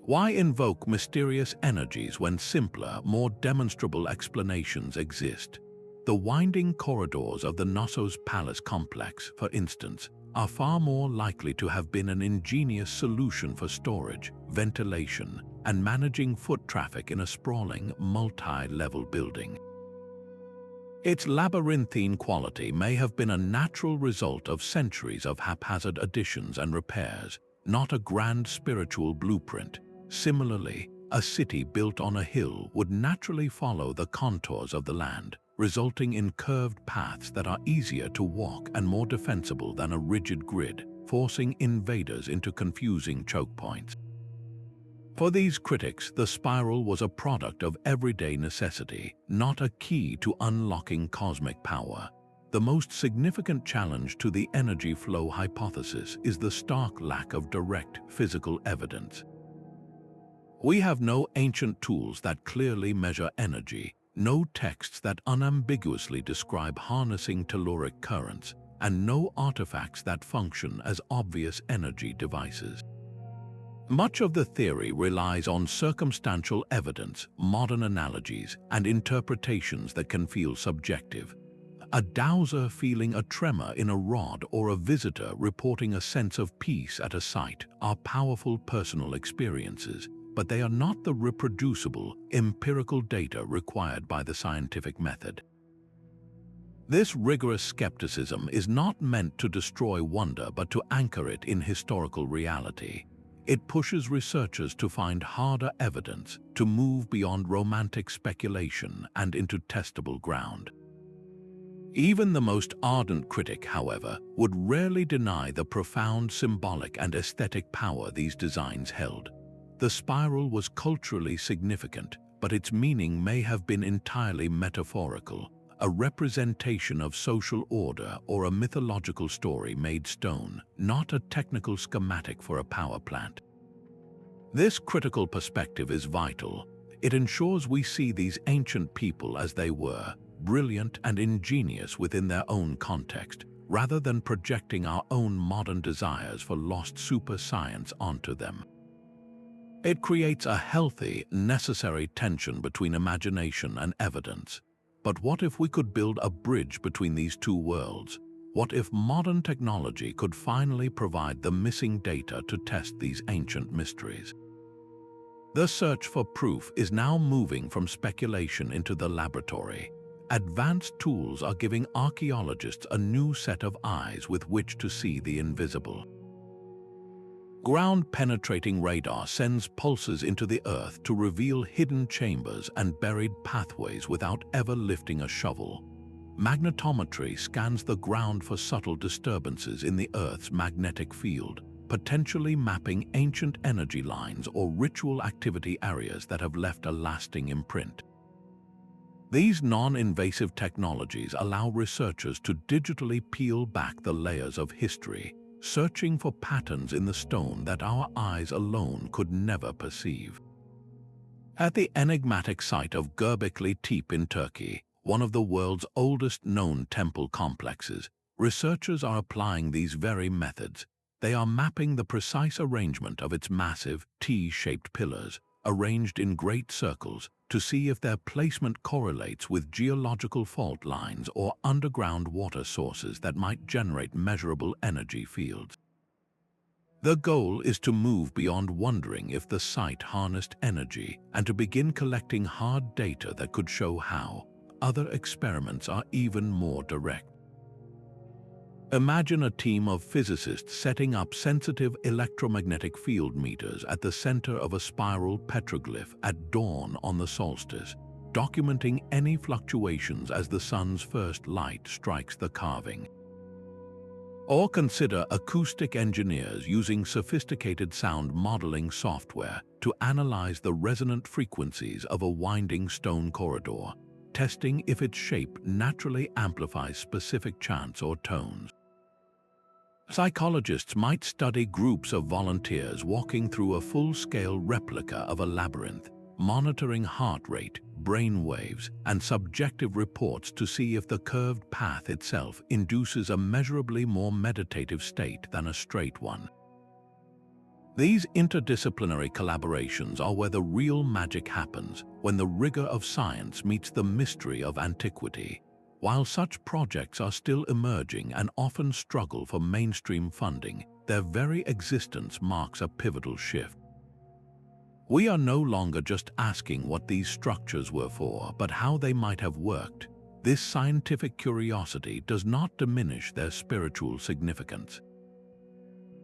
S1: Why invoke mysterious energies when simpler, more demonstrable explanations exist? The winding corridors of the Knossos palace complex, for instance, are far more likely to have been an ingenious solution for storage, ventilation, and managing foot traffic in a sprawling, multi-level building. Its labyrinthine quality may have been a natural result of centuries of haphazard additions and repairs, not a grand spiritual blueprint. Similarly, a city built on a hill would naturally follow the contours of the land, resulting in curved paths that are easier to walk and more defensible than a rigid grid, forcing invaders into confusing choke points. For these critics, the spiral was a product of everyday necessity, not a key to unlocking cosmic power. The most significant challenge to the energy flow hypothesis is the stark lack of direct physical evidence. We have no ancient tools that clearly measure energy, no texts that unambiguously describe harnessing telluric currents, and no artifacts that function as obvious energy devices. Much of the theory relies on circumstantial evidence, modern analogies, and interpretations that can feel subjective. A dowser feeling a tremor in a rod or a visitor reporting a sense of peace at a site are powerful personal experiences, but they are not the reproducible, empirical data required by the scientific method. This rigorous skepticism is not meant to destroy wonder but to anchor it in historical reality. It pushes researchers to find harder evidence, to move beyond romantic speculation and into testable ground. Even the most ardent critic, however, would rarely deny the profound symbolic and aesthetic power these designs held. The spiral was culturally significant, but its meaning may have been entirely metaphorical, a representation of social order or a mythological story made stone, not a technical schematic for a power plant. This critical perspective is vital. It ensures we see these ancient people as they were, brilliant and ingenious within their own context, rather than projecting our own modern desires for lost super science onto them. It creates a healthy, necessary tension between imagination and evidence. But what if we could build a bridge between these two worlds? What if modern technology could finally provide the missing data to test these ancient mysteries? The search for proof is now moving from speculation into the laboratory. Advanced tools are giving archaeologists a new set of eyes with which to see the invisible. Ground-penetrating radar sends pulses into the earth to reveal hidden chambers and buried pathways without ever lifting a shovel. Magnetometry scans the ground for subtle disturbances in the Earth's magnetic field, potentially mapping ancient energy lines or ritual activity areas that have left a lasting imprint. These non-invasive technologies allow researchers to digitally peel back the layers of history, searching for patterns in the stone that our eyes alone could never perceive. At the enigmatic site of Göbekli Tepe in Turkey, one of the world's oldest known temple complexes, researchers are applying these very methods. They are mapping the precise arrangement of its massive, T-shaped pillars, arranged in great circles, to see if their placement correlates with geological fault lines or underground water sources that might generate measurable energy fields. The goal is to move beyond wondering if the site harnessed energy and to begin collecting hard data that could show how. Other experiments are even more direct. Imagine a team of physicists setting up sensitive electromagnetic field meters at the center of a spiral petroglyph at dawn on the solstice, documenting any fluctuations as the sun's first light strikes the carving. Or consider acoustic engineers using sophisticated sound modeling software to analyze the resonant frequencies of a winding stone corridor, testing if its shape naturally amplifies specific chants or tones. Psychologists might study groups of volunteers walking through a full-scale replica of a labyrinth, monitoring heart rate, brain waves, and subjective reports to see if the curved path itself induces a measurably more meditative state than a straight one. These interdisciplinary collaborations are where the real magic happens, when the rigor of science meets the mystery of antiquity. While such projects are still emerging and often struggle for mainstream funding, their very existence marks a pivotal shift. We are no longer just asking what these structures were for, but how they might have worked. This scientific curiosity does not diminish their spiritual significance.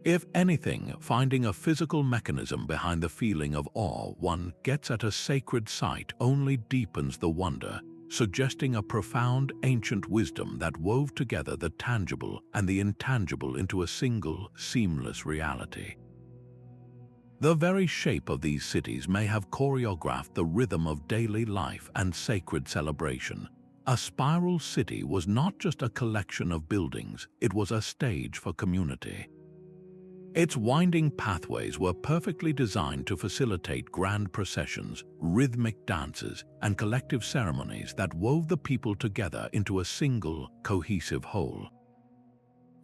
S1: If anything, finding a physical mechanism behind the feeling of awe one gets at a sacred site only deepens the wonder, suggesting a profound ancient wisdom that wove together the tangible and the intangible into a single, seamless reality. The very shape of these cities may have choreographed the rhythm of daily life and sacred celebration. A spiral city was not just a collection of buildings, it was a stage for community. Its winding pathways were perfectly designed to facilitate grand processions, rhythmic dances, and collective ceremonies that wove the people together into a single, cohesive whole.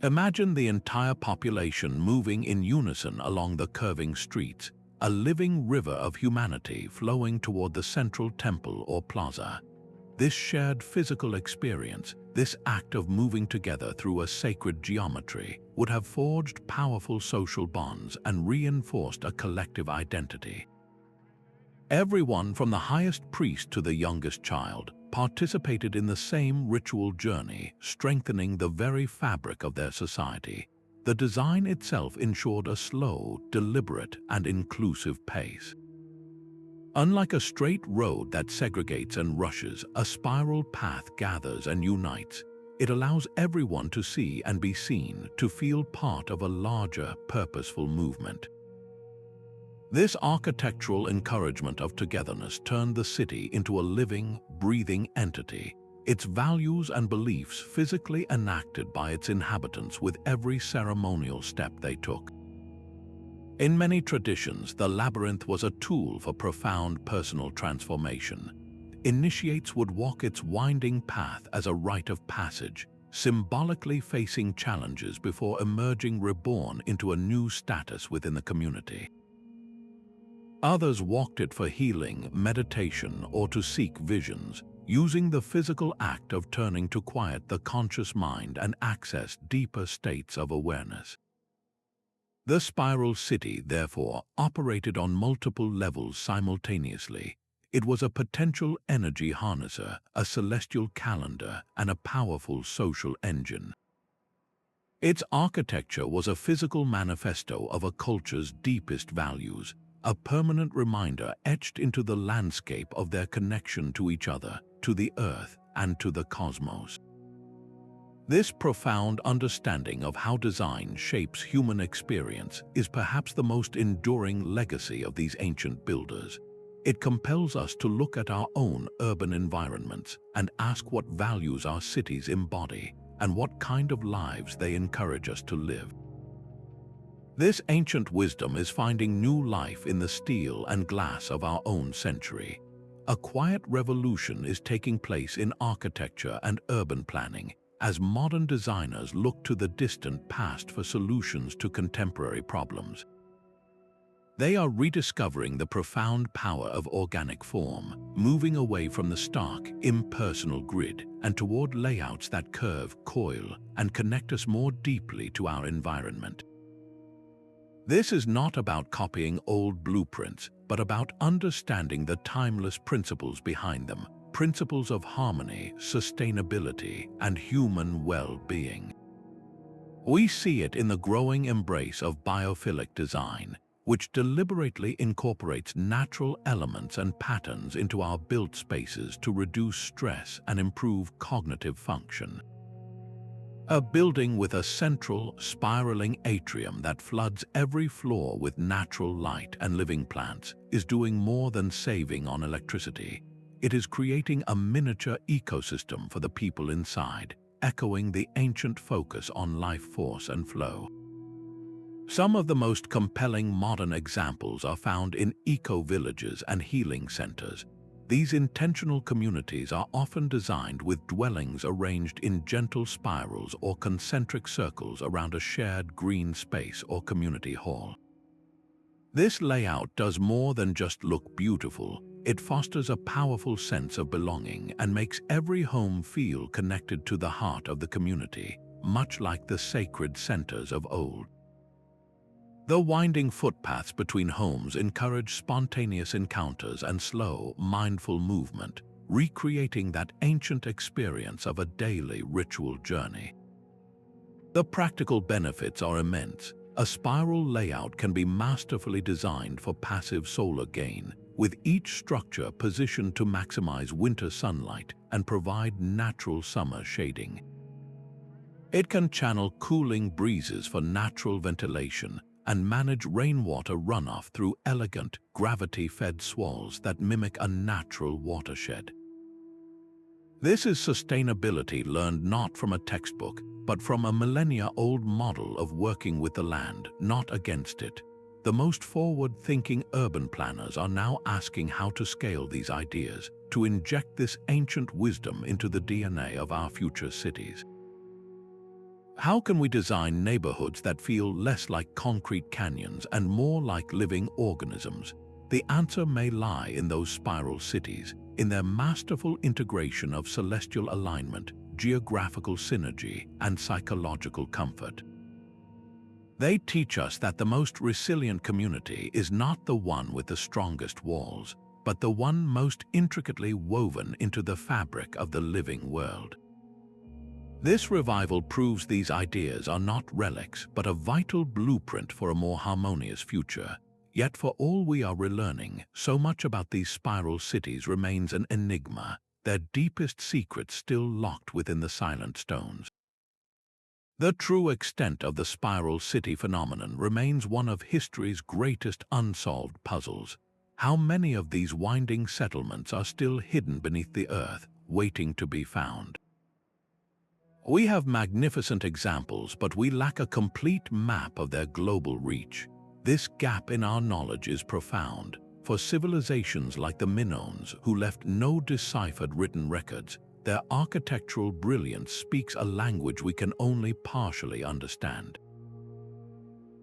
S1: Imagine the entire population moving in unison along the curving streets, a living river of humanity flowing toward the central temple or plaza. This shared physical experience, this act of moving together through a sacred geometry, would have forged powerful social bonds and reinforced a collective identity. Everyone from the highest priest to the youngest child participated in the same ritual journey, strengthening the very fabric of their society. The design itself ensured a slow, deliberate, and inclusive pace. Unlike a straight road that segregates and rushes, a spiral path gathers and unites. It allows everyone to see and be seen, to feel part of a larger, purposeful movement. This architectural encouragement of togetherness turned the city into a living, breathing entity, its values and beliefs physically enacted by its inhabitants with every ceremonial step they took. In many traditions, the labyrinth was a tool for profound personal transformation. Initiates would walk its winding path as a rite of passage, symbolically facing challenges before emerging reborn into a new status within the community. Others walked it for healing, meditation, or to seek visions, using the physical act of turning to quiet the conscious mind and access deeper states of awareness. The spiral city, therefore, operated on multiple levels simultaneously. It was a potential energy harnesser, a celestial calendar, and a powerful social engine. Its architecture was a physical manifesto of a culture's deepest values, a permanent reminder etched into the landscape of their connection to each other, to the earth, and to the cosmos. This profound understanding of how design shapes human experience is perhaps the most enduring legacy of these ancient builders. It compels us to look at our own urban environments and ask what values our cities embody and what kind of lives they encourage us to live. This ancient wisdom is finding new life in the steel and glass of our own century. A quiet revolution is taking place in architecture and urban planning as modern designers look to the distant past for solutions to contemporary problems. They are rediscovering the profound power of organic form, moving away from the stark, impersonal grid and toward layouts that curve, coil, and connect us more deeply to our environment. This is not about copying old blueprints, but about understanding the timeless principles behind them, principles of harmony, sustainability, and human well-being. We see it in the growing embrace of biophilic design, which deliberately incorporates natural elements and patterns into our built spaces to reduce stress and improve cognitive function. A building with a central, spiraling atrium that floods every floor with natural light and living plants is doing more than saving on electricity. It is creating a miniature ecosystem for the people inside, echoing the ancient focus on life force and flow. Some of the most compelling modern examples are found in eco-villages and healing centers. These intentional communities are often designed with dwellings arranged in gentle spirals or concentric circles around a shared green space or community hall. This layout does more than just look beautiful. It fosters a powerful sense of belonging and makes every home feel connected to the heart of the community, much like the sacred centers of old. The winding footpaths between homes encourage spontaneous encounters and slow, mindful movement, recreating that ancient experience of a daily ritual journey. The practical benefits are immense. A spiral layout can be masterfully designed for passive solar gain, with each structure positioned to maximize winter sunlight and provide natural summer shading. It can channel cooling breezes for natural ventilation and manage rainwater runoff through elegant, gravity-fed swales that mimic a natural watershed. This is sustainability learned not from a textbook, but from a millennia-old model of working with the land, not against it. The most forward-thinking urban planners are now asking how to scale these ideas, to inject this ancient wisdom into the DNA of our future cities. How can we design neighborhoods that feel less like concrete canyons and more like living organisms? The answer may lie in those spiral cities, in their masterful integration of celestial alignment, geographical synergy, and psychological comfort. They teach us that the most resilient community is not the one with the strongest walls, but the one most intricately woven into the fabric of the living world. This revival proves these ideas are not relics, but a vital blueprint for a more harmonious future. Yet for all we are relearning, so much about these spiral cities remains an enigma, their deepest secrets still locked within the silent stones. The true extent of the spiral city phenomenon remains one of history's greatest unsolved puzzles. How many of these winding settlements are still hidden beneath the earth, waiting to be found? We have magnificent examples, but we lack a complete map of their global reach. This gap in our knowledge is profound. For civilizations like the Minoans, who left no deciphered written records, their architectural brilliance speaks a language we can only partially understand.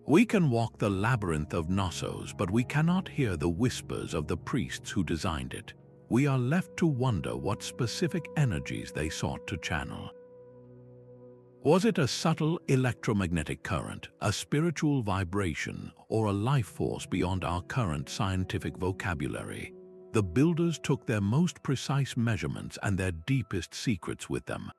S1: We can walk the labyrinth of Knossos, but we cannot hear the whispers of the priests who designed it. We are left to wonder what specific energies they sought to channel. Was it a subtle electromagnetic current, a spiritual vibration, or a life force beyond our current scientific vocabulary? The builders took their most precise measurements and their deepest secrets with them.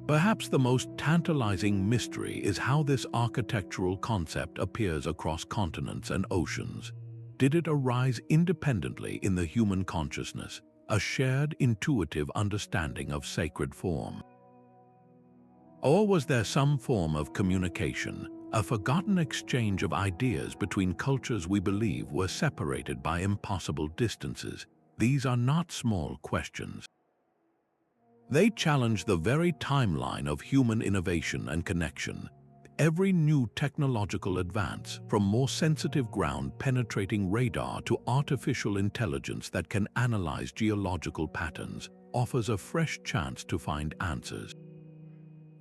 S1: Perhaps the most tantalizing mystery is how this architectural concept appears across continents and oceans. Did it arise independently in the human consciousness, a shared intuitive understanding of sacred form? Or was there some form of communication, a forgotten exchange of ideas between cultures we believe were separated by impossible distances. These are not small questions. They challenge the very timeline of human innovation and connection. Every new technological advance, from more sensitive ground-penetrating radar to artificial intelligence that can analyze geological patterns, offers a fresh chance to find answers.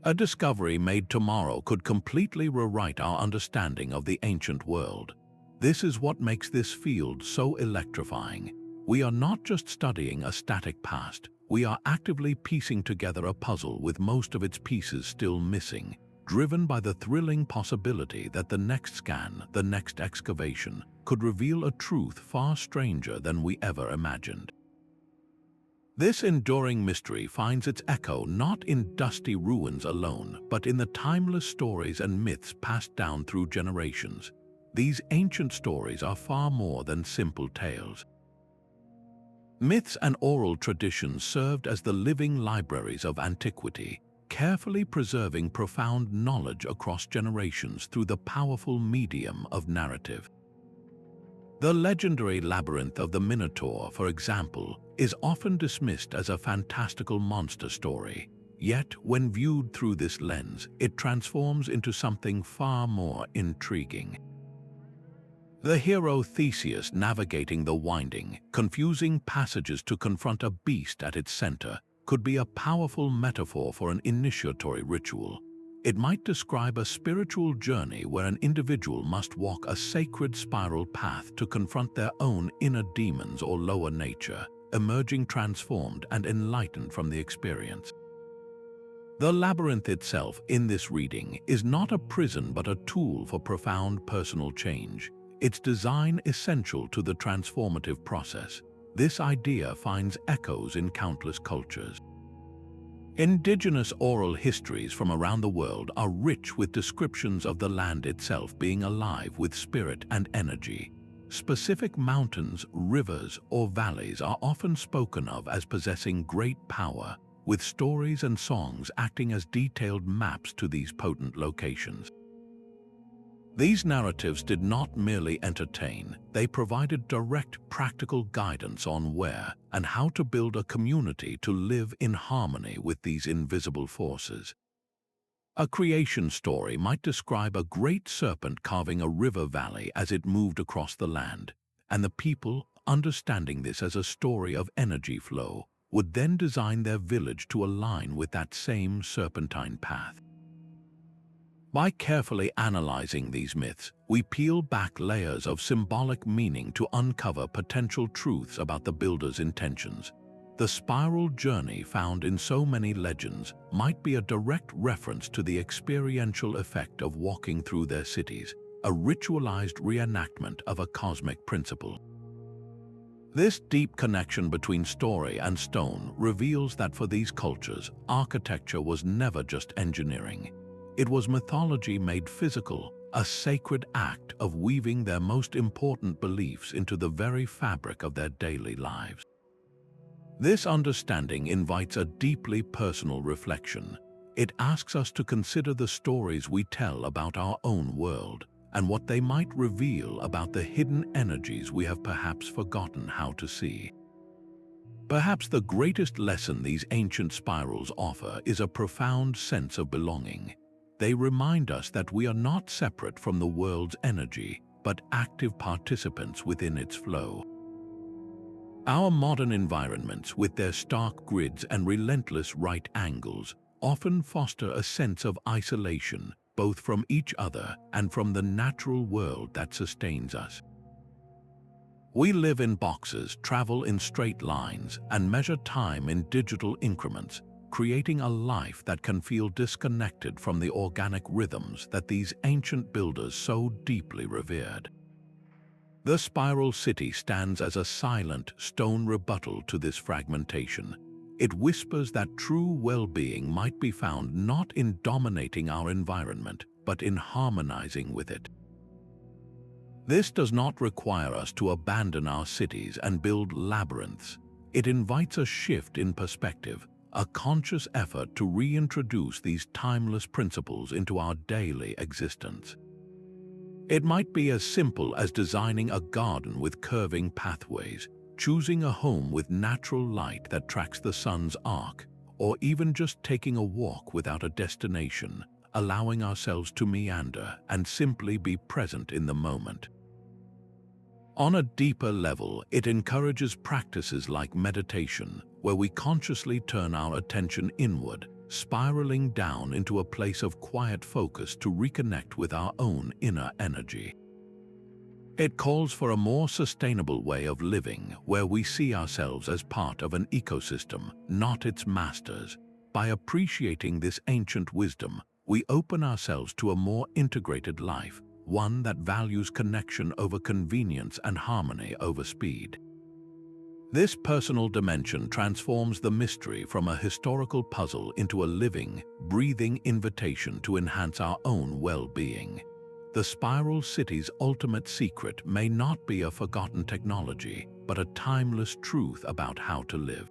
S1: A discovery made tomorrow could completely rewrite our understanding of the ancient world. This is what makes this field so electrifying. We are not just studying a static past, we are actively piecing together a puzzle with most of its pieces still missing, driven by the thrilling possibility that the next scan, the next excavation, could reveal a truth far stranger than we ever imagined. This enduring mystery finds its echo not in dusty ruins alone, but in the timeless stories and myths passed down through generations. These ancient stories are far more than simple tales. Myths and oral traditions served as the living libraries of antiquity, carefully preserving profound knowledge across generations through the powerful medium of narrative. The legendary Labyrinth of the Minotaur, for example, is often dismissed as a fantastical monster story. Yet, when viewed through this lens, it transforms into something far more intriguing. The hero Theseus navigating the winding, confusing passages to confront a beast at its center could be a powerful metaphor for an initiatory ritual. It might describe a spiritual journey where an individual must walk a sacred spiral path to confront their own inner demons or lower nature, emerging transformed and enlightened from the experience. The labyrinth itself in this reading is not a prison but a tool for profound personal change. Its design essential to the transformative process. This idea finds echoes in countless cultures. Indigenous oral histories from around the world are rich with descriptions of the land itself being alive with spirit and energy. Specific mountains, rivers, or valleys are often spoken of as possessing great power, with stories and songs acting as detailed maps to these potent locations. These narratives did not merely entertain, they provided direct practical guidance on where and how to build a community to live in harmony with these invisible forces. A creation story might describe a great serpent carving a river valley as it moved across the land, and the people, understanding this as a story of energy flow, would then design their village to align with that same serpentine path. By carefully analyzing these myths, we peel back layers of symbolic meaning to uncover potential truths about the builder's intentions. The spiral journey found in so many legends might be a direct reference to the experiential effect of walking through their cities, a ritualized reenactment of a cosmic principle. This deep connection between story and stone reveals that for these cultures, architecture was never just engineering. It was mythology made physical, a sacred act of weaving their most important beliefs into the very fabric of their daily lives. This understanding invites a deeply personal reflection. It asks us to consider the stories we tell about our own world and what they might reveal about the hidden energies we have perhaps forgotten how to see. Perhaps the greatest lesson these ancient spirals offer is a profound sense of belonging. They remind us that we are not separate from the world's energy, but active participants within its flow. Our modern environments, with their stark grids and relentless right angles, often foster a sense of isolation, both from each other and from the natural world that sustains us. We live in boxes, travel in straight lines, and measure time in digital increments, creating a life that can feel disconnected from the organic rhythms that these ancient builders so deeply revered. The spiral city stands as a silent, stone rebuttal to this fragmentation. It whispers that true well-being might be found not in dominating our environment, but in harmonizing with it. This does not require us to abandon our cities and build labyrinths. It invites a shift in perspective, a conscious effort to reintroduce these timeless principles into our daily existence. It might be as simple as designing a garden with curving pathways, choosing a home with natural light that tracks the sun's arc, or even just taking a walk without a destination, allowing ourselves to meander and simply be present in the moment. On a deeper level, it encourages practices like meditation, where we consciously turn our attention inward, spiraling down into a place of quiet focus to reconnect with our own inner energy. It calls for a more sustainable way of living, where we see ourselves as part of an ecosystem, not its masters. By appreciating this ancient wisdom, we open ourselves to a more integrated life, one that values connection over convenience and harmony over speed. This personal dimension transforms the mystery from a historical puzzle into a living, breathing invitation to enhance our own well-being. The Spiral City's ultimate secret may not be a forgotten technology, but a timeless truth about how to live.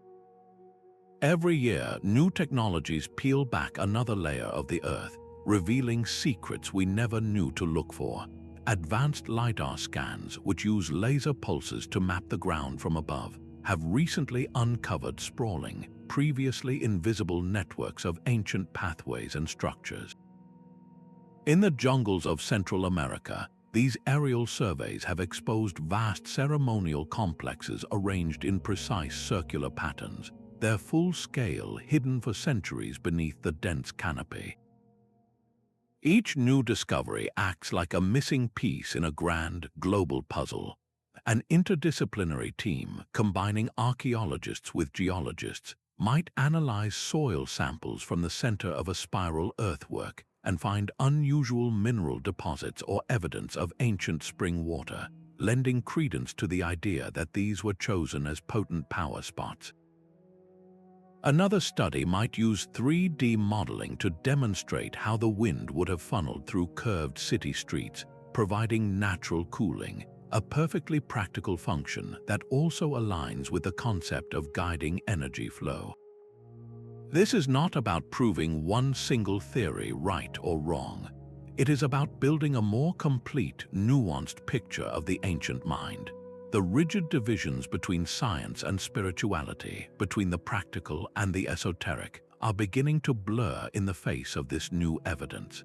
S1: Every year, new technologies peel back another layer of the Earth, revealing secrets we never knew to look for. Advanced LiDAR scans, which use laser pulses to map the ground from above, have recently uncovered sprawling, previously invisible networks of ancient pathways and structures. In the jungles of Central America, these aerial surveys have exposed vast ceremonial complexes arranged in precise circular patterns, their full scale hidden for centuries beneath the dense canopy. Each new discovery acts like a missing piece in a grand, global puzzle. An interdisciplinary team, combining archaeologists with geologists, might analyze soil samples from the center of a spiral earthwork and find unusual mineral deposits or evidence of ancient spring water, lending credence to the idea that these were chosen as potent power spots. Another study might use 3D modeling to demonstrate how the wind would have funneled through curved city streets, providing natural cooling, a perfectly practical function that also aligns with the concept of guiding energy flow. This is not about proving one single theory right or wrong. It is about building a more complete, nuanced picture of the ancient mind. The rigid divisions between science and spirituality, between the practical and the esoteric, are beginning to blur in the face of this new evidence.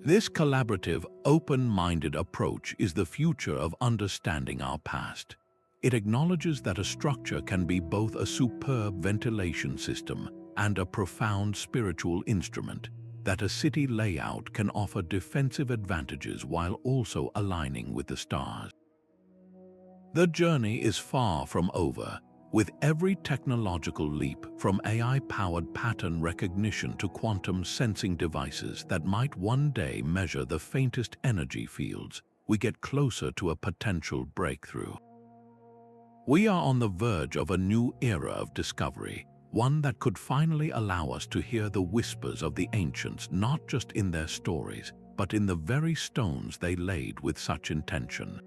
S1: This collaborative, open-minded approach is the future of understanding our past. It acknowledges that a structure can be both a superb ventilation system and a profound spiritual instrument, that a city layout can offer defensive advantages while also aligning with the stars. The journey is far from over. With every technological leap, from AI-powered pattern recognition to quantum sensing devices that might one day measure the faintest energy fields, we get closer to a potential breakthrough. We are on the verge of a new era of discovery, one that could finally allow us to hear the whispers of the ancients not just in their stories, but in the very stones they laid with such intention.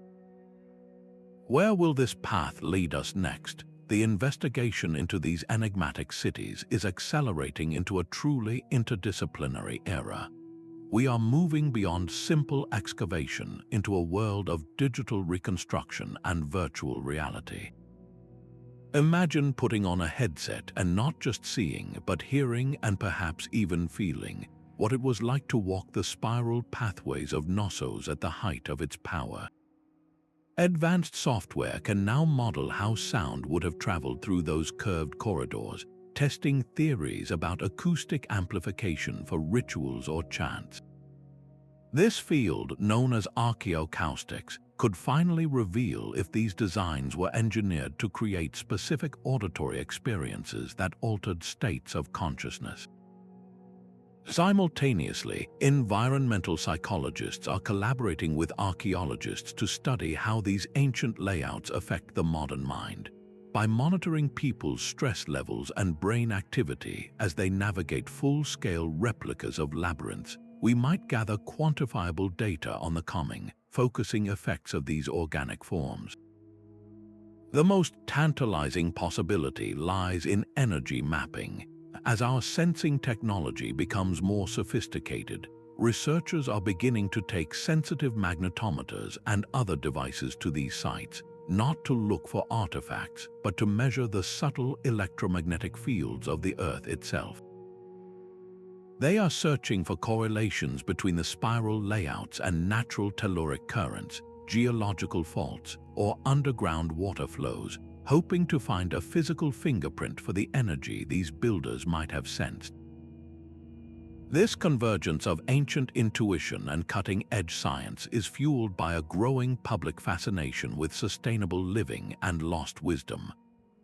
S1: Where will this path lead us next? The investigation into these enigmatic cities is accelerating into a truly interdisciplinary era. We are moving beyond simple excavation into a world of digital reconstruction and virtual reality. Imagine putting on a headset and not just seeing, but hearing and perhaps even feeling what it was like to walk the spiral pathways of Knossos at the height of its power. Advanced software can now model how sound would have traveled through those curved corridors, testing theories about acoustic amplification for rituals or chants. This field, known as archaeoacoustics, could finally reveal if these designs were engineered to create specific auditory experiences that altered states of consciousness. Simultaneously, environmental psychologists are collaborating with archaeologists to study how these ancient layouts affect the modern mind. By monitoring people's stress levels and brain activity as they navigate full-scale replicas of labyrinths, we might gather quantifiable data on the calming, focusing effects of these organic forms. The most tantalizing possibility lies in energy mapping. As our sensing technology becomes more sophisticated, researchers are beginning to take sensitive magnetometers and other devices to these sites, not to look for artifacts, but to measure the subtle electromagnetic fields of the Earth itself. They are searching for correlations between the spiral layouts and natural telluric currents, geological faults, or underground water flows, hoping to find a physical fingerprint for the energy these builders might have sensed. This convergence of ancient intuition and cutting-edge science is fueled by a growing public fascination with sustainable living and lost wisdom.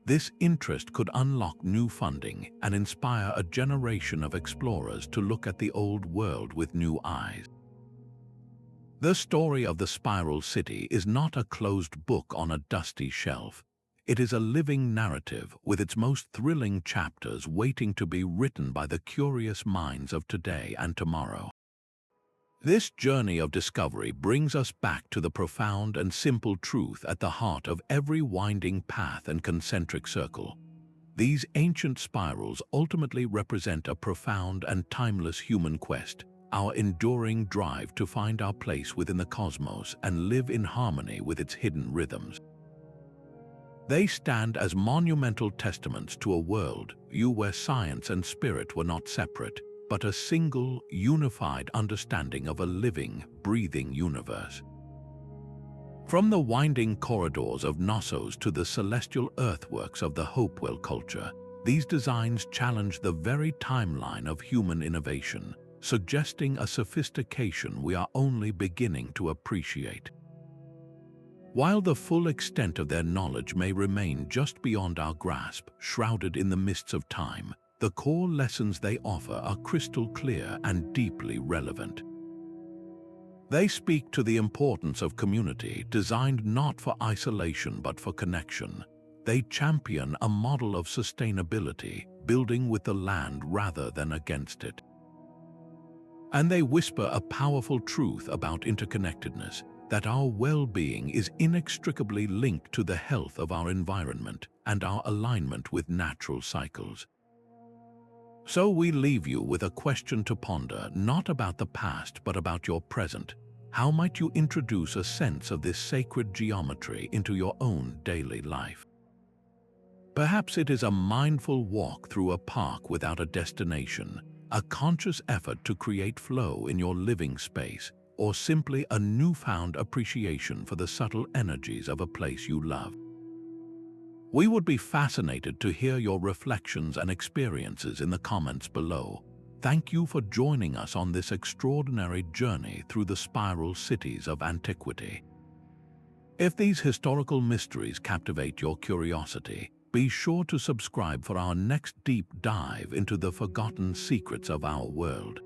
S1: This interest could unlock new funding and inspire a generation of explorers to look at the old world with new eyes. The story of the Spiral City is not a closed book on a dusty shelf. It is a living narrative with its most thrilling chapters waiting to be written by the curious minds of today and tomorrow. This journey of discovery brings us back to the profound and simple truth at the heart of every winding path and concentric circle. These ancient spirals ultimately represent a profound and timeless human quest, our enduring drive to find our place within the cosmos and live in harmony with its hidden rhythms. They stand as monumental testaments to a world where science and spirit were not separate, but a single, unified understanding of a living, breathing universe. From the winding corridors of Knossos to the celestial earthworks of the Hopewell culture, these designs challenge the very timeline of human innovation, suggesting a sophistication we are only beginning to appreciate. While the full extent of their knowledge may remain just beyond our grasp, shrouded in the mists of time, the core lessons they offer are crystal clear and deeply relevant. They speak to the importance of community, designed not for isolation but for connection. They champion a model of sustainability, building with the land rather than against it. And they whisper a powerful truth about interconnectedness, that our well-being is inextricably linked to the health of our environment and our alignment with natural cycles. So we leave you with a question to ponder, not about the past but about your present. How might you introduce a sense of this sacred geometry into your own daily life? Perhaps it is a mindful walk through a park without a destination, a conscious effort to create flow in your living space, or simply a newfound appreciation for the subtle energies of a place you love. We would be fascinated to hear your reflections and experiences in the comments below. Thank you for joining us on this extraordinary journey through the spiral cities of antiquity. If these historical mysteries captivate your curiosity, be sure to subscribe for our next deep dive into the forgotten secrets of our world.